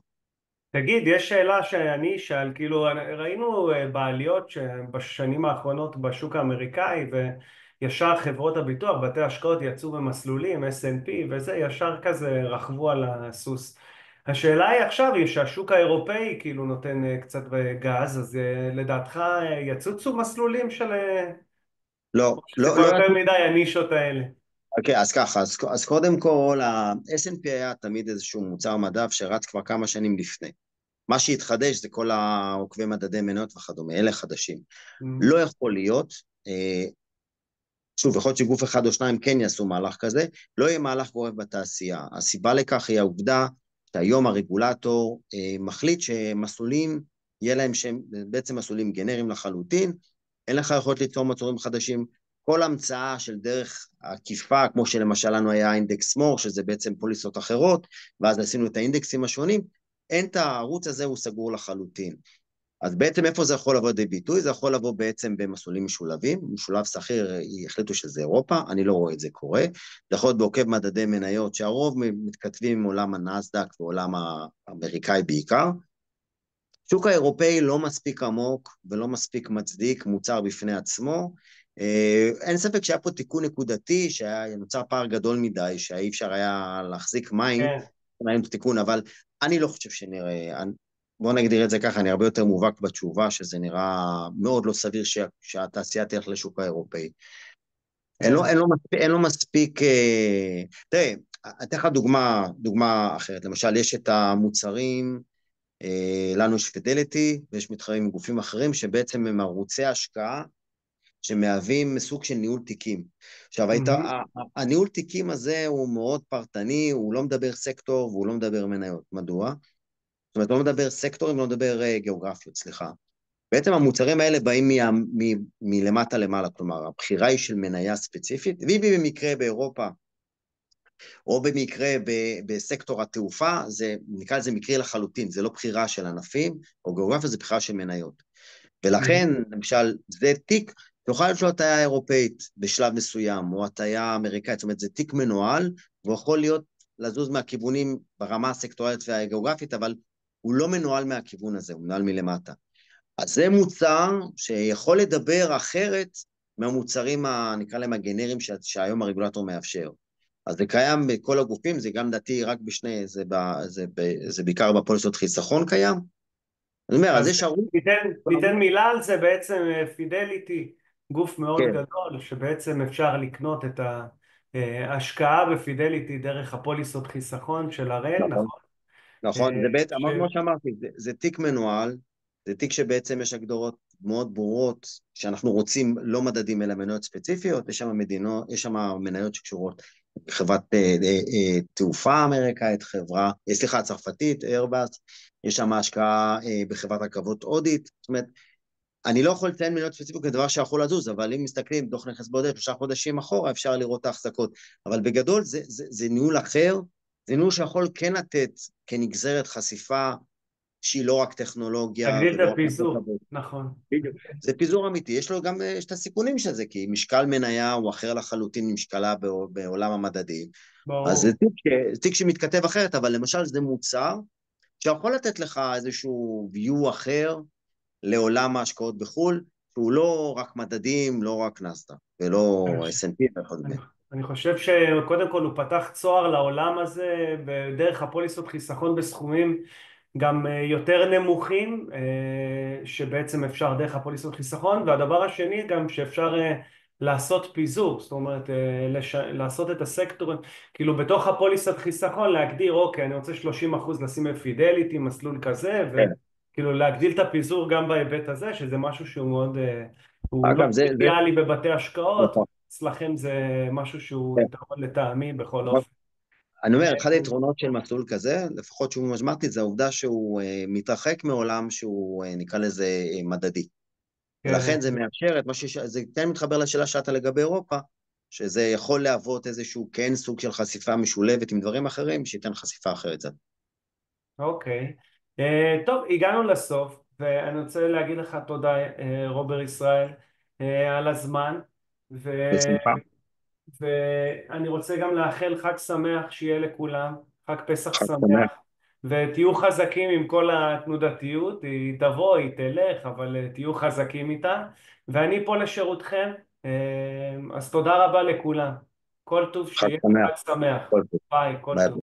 תגיד, יש שאלה שאני אשאל, כאילו ראינו בעליות שבשנים האחרונות בשוק האמריקאי, וישר חברות הביטוח, בתי השקעות יצאו במסלולים, S&P וזה, ישר כזה רכבו על הסוס. השאלה היא עכשיו, היא שהשוק האירופאי כאילו נותן קצת גז, אז לדעתך יצוצו מסלולים של... או לא, שזה לא, כבר לא. יותר מדי הנישות האלה? אוקיי, אז ככה, אז קודם כל, ה-S&P היה תמיד איזשהו מוצר מדף שרץ כבר כמה שנים לפני. מה שהתחדש זה כל העוקבי מדדי מניות וכדומה, אלה חדשים. Mm, לא יכול להיות, שוב, יכול להיות שגוף אחד או שניים כן יעשו מהלך כזה, לא יהיה מהלך גורף בתעשייה. הסיבה לכך היא העובדה שהיום הרגולטור מחליט שמסלולים, יהיה להם שהם בעצם מסלולים גנריים לחלוטין, אין לך יכולת ליצור מוצרים חדשים. כל המצאה של דרך עקיפה, כמו שלמשל לנו היה אינדקס מור, שזה בעצם פוליסות אחרות, ואז עשינו את האינדקסים השונים, אין את הערוץ הזה, הוא סגור לחלוטין. אז בעצם איפה זה יכול לבוא לידי ביטוי? זה יכול לבוא בעצם במסלולים משולבים, משולב שכיר, החליטו שזה אירופה, אני לא רואה את זה קורה. זה יכול להיות בעוקב מדדי מניות, שהרוב מתכתבים עם עולם הנסדק ועולם האמריקאי בעיקר. השוק האירופאי לא מספיק עמוק ולא מספיק מצדיק מוצר בפני עצמו. אין ספק שהיה פה תיקון נקודתי, שהיה נוצר פער גדול מדי, שאי אפשר היה להחזיק מים, כן. ראינו את התיקון, אבל אני לא חושב שנראה, בוא נגדיר את זה ככה, אני הרבה יותר מובהק בתשובה, שזה נראה מאוד לא סביר שהתעשייה תלך לשוק האירופאי. כן. אין לו מספיק, תראה, אתן לך דוגמה אחרת, למשל, יש את המוצרים, לנו יש פידליטי, ויש מתחרים עם גופים אחרים, שבעצם הם ערוצי השקעה, שמהווים סוג של ניהול תיקים. עכשיו, מהמם. הניהול תיקים הזה הוא מאוד פרטני, הוא לא מדבר סקטור והוא לא מדבר מניות. מדוע? זאת אומרת, לא מדבר סקטורים, לא מדבר גיאוגרפיות, סליחה. בעצם המוצרים האלה באים מלמטה למעלה, כלומר, הבחירה היא של מניה ספציפית, והיא במקרה באירופה, או במקרה בסקטור התעופה, זה, נקרא לזה מקרי לחלוטין, זה לא בחירה של ענפים, או גיאוגרפיה, זה בחירה של מניות. ולכן, מהמם. למשל, זה תיק, תוכל להיות לו הטיה אירופאית בשלב מסוים, או הטיה אמריקאית, זאת אומרת, זה תיק מנוהל, והוא יכול להיות לזוז מהכיוונים ברמה הסקטוריאלית והגיאוגרפית, אבל הוא לא מנוהל מהכיוון הזה, הוא מנוהל מלמטה. אז זה מוצר שיכול לדבר אחרת מהמוצרים, נקרא להם הגנריים, שהיום הרגולטור מאפשר. אז זה קיים בכל הגופים, זה גם דעתי רק בשני, זה בעיקר בפוליסות חיסכון קיים. אני אומר, אז אז יש ערוץ, ניתן מילה על זה, בעצם פידליטי, גוף מאוד כן, גדול, שבעצם אפשר לקנות את ההשקעה בפידליטי דרך הפוליסות חיסכון של הראל, נכון. נכון? אה, נכון, זה בעצם, ש... כמו שאמרתי, זה תיק מנוהל, זה תיק שבעצם יש הגדרות מאוד ברורות, שאנחנו רוצים לא מדדים אלא מניות ספציפיות, יש שם מדינות, יש שם מניות שקשורות בחברת תעופה אמריקאית, סליחה, צרפתית, איירבאס, יש שם השקעה בחברת רכבות הודית, זאת אומרת, אני לא יכול לציין מניות ספציפיות כדבר שיכול לזוז, אבל אם מסתכלים דוח נכס בודד 3 חודשים אחורה, אפשר לראות את ההחזקות. אבל בגדול זה ניהול אחר, זה ניהול שיכול כן לתת כנגזרת חשיפה שהיא לא רק טכנולוגיה להגדיל ולא את רק נפות הפיזור, הבודד. נכון. בדיוק. זה פיזור אמיתי, יש לו גם יש את הסיכונים של זה, כי משקל מניה הוא אחר לחלוטין ממשקלה בעולם המדדים. אז זה ברור. תיק שמתכתב אחרת, אבל למשל זה מוצר שיכול לתת לך איזשהו view אחר, לעולם ההשקעות בחו"ל, שהוא לא רק מדדים, לא רק נסד"ק, ולא S&P וכדומה. אני, אני חושב שקודם כל הוא פתח צוהר לעולם הזה בדרך הפוליסות חיסכון בסכומים גם יותר נמוכים, שבעצם אפשר דרך הפוליסות חיסכון, והדבר השני גם שאפשר לעשות פיזור, זאת אומרת לעשות את הסקטורים, כאילו בתוך הפוליסת חיסכון להגדיר אוקיי אני רוצה 30% לשים בפידליטי, מסלול כזה, כן. וכאילו להגדיל את הפיזור גם בהיבט הזה, שזה משהו שהוא מאוד, הוא לא אגב, זה טריוויאלי בבתי השקעות, נכון. אצלכם זה משהו שהוא כן, יתרון לטעמי בכל נכון. אופן. אני אומר, אחד היתרונות של מסלול כזה, לפחות שהוא משמעתי, זה העובדה שהוא מתרחק מעולם שהוא, נקרא לזה, מדדי. כן, ולכן זה מאפשר את מה זה כן מתחבר לשאלה שאלת לגבי אירופה, שזה יכול להוות איזשהו כן סוג של חשיפה משולבת עם דברים אחרים, שייתן חשיפה אחרת. אוקיי. טוב, הגענו לסוף, ואני רוצה להגיד לך תודה, רובר ישראל, על הזמן, ו... בשמחה. ואני רוצה גם לאחל חג שמח שיהיה לכולם, חג פסח חג שמח. שמח, ותהיו חזקים עם כל התנודתיות, היא תבוא, היא תלך, אבל תהיו חזקים איתה, ואני פה לשירותכם, אז תודה רבה לכולם. כל טוב חג שיהיה, שמח. חג שמח. כל טוב. ביי, כל ביי. טוב.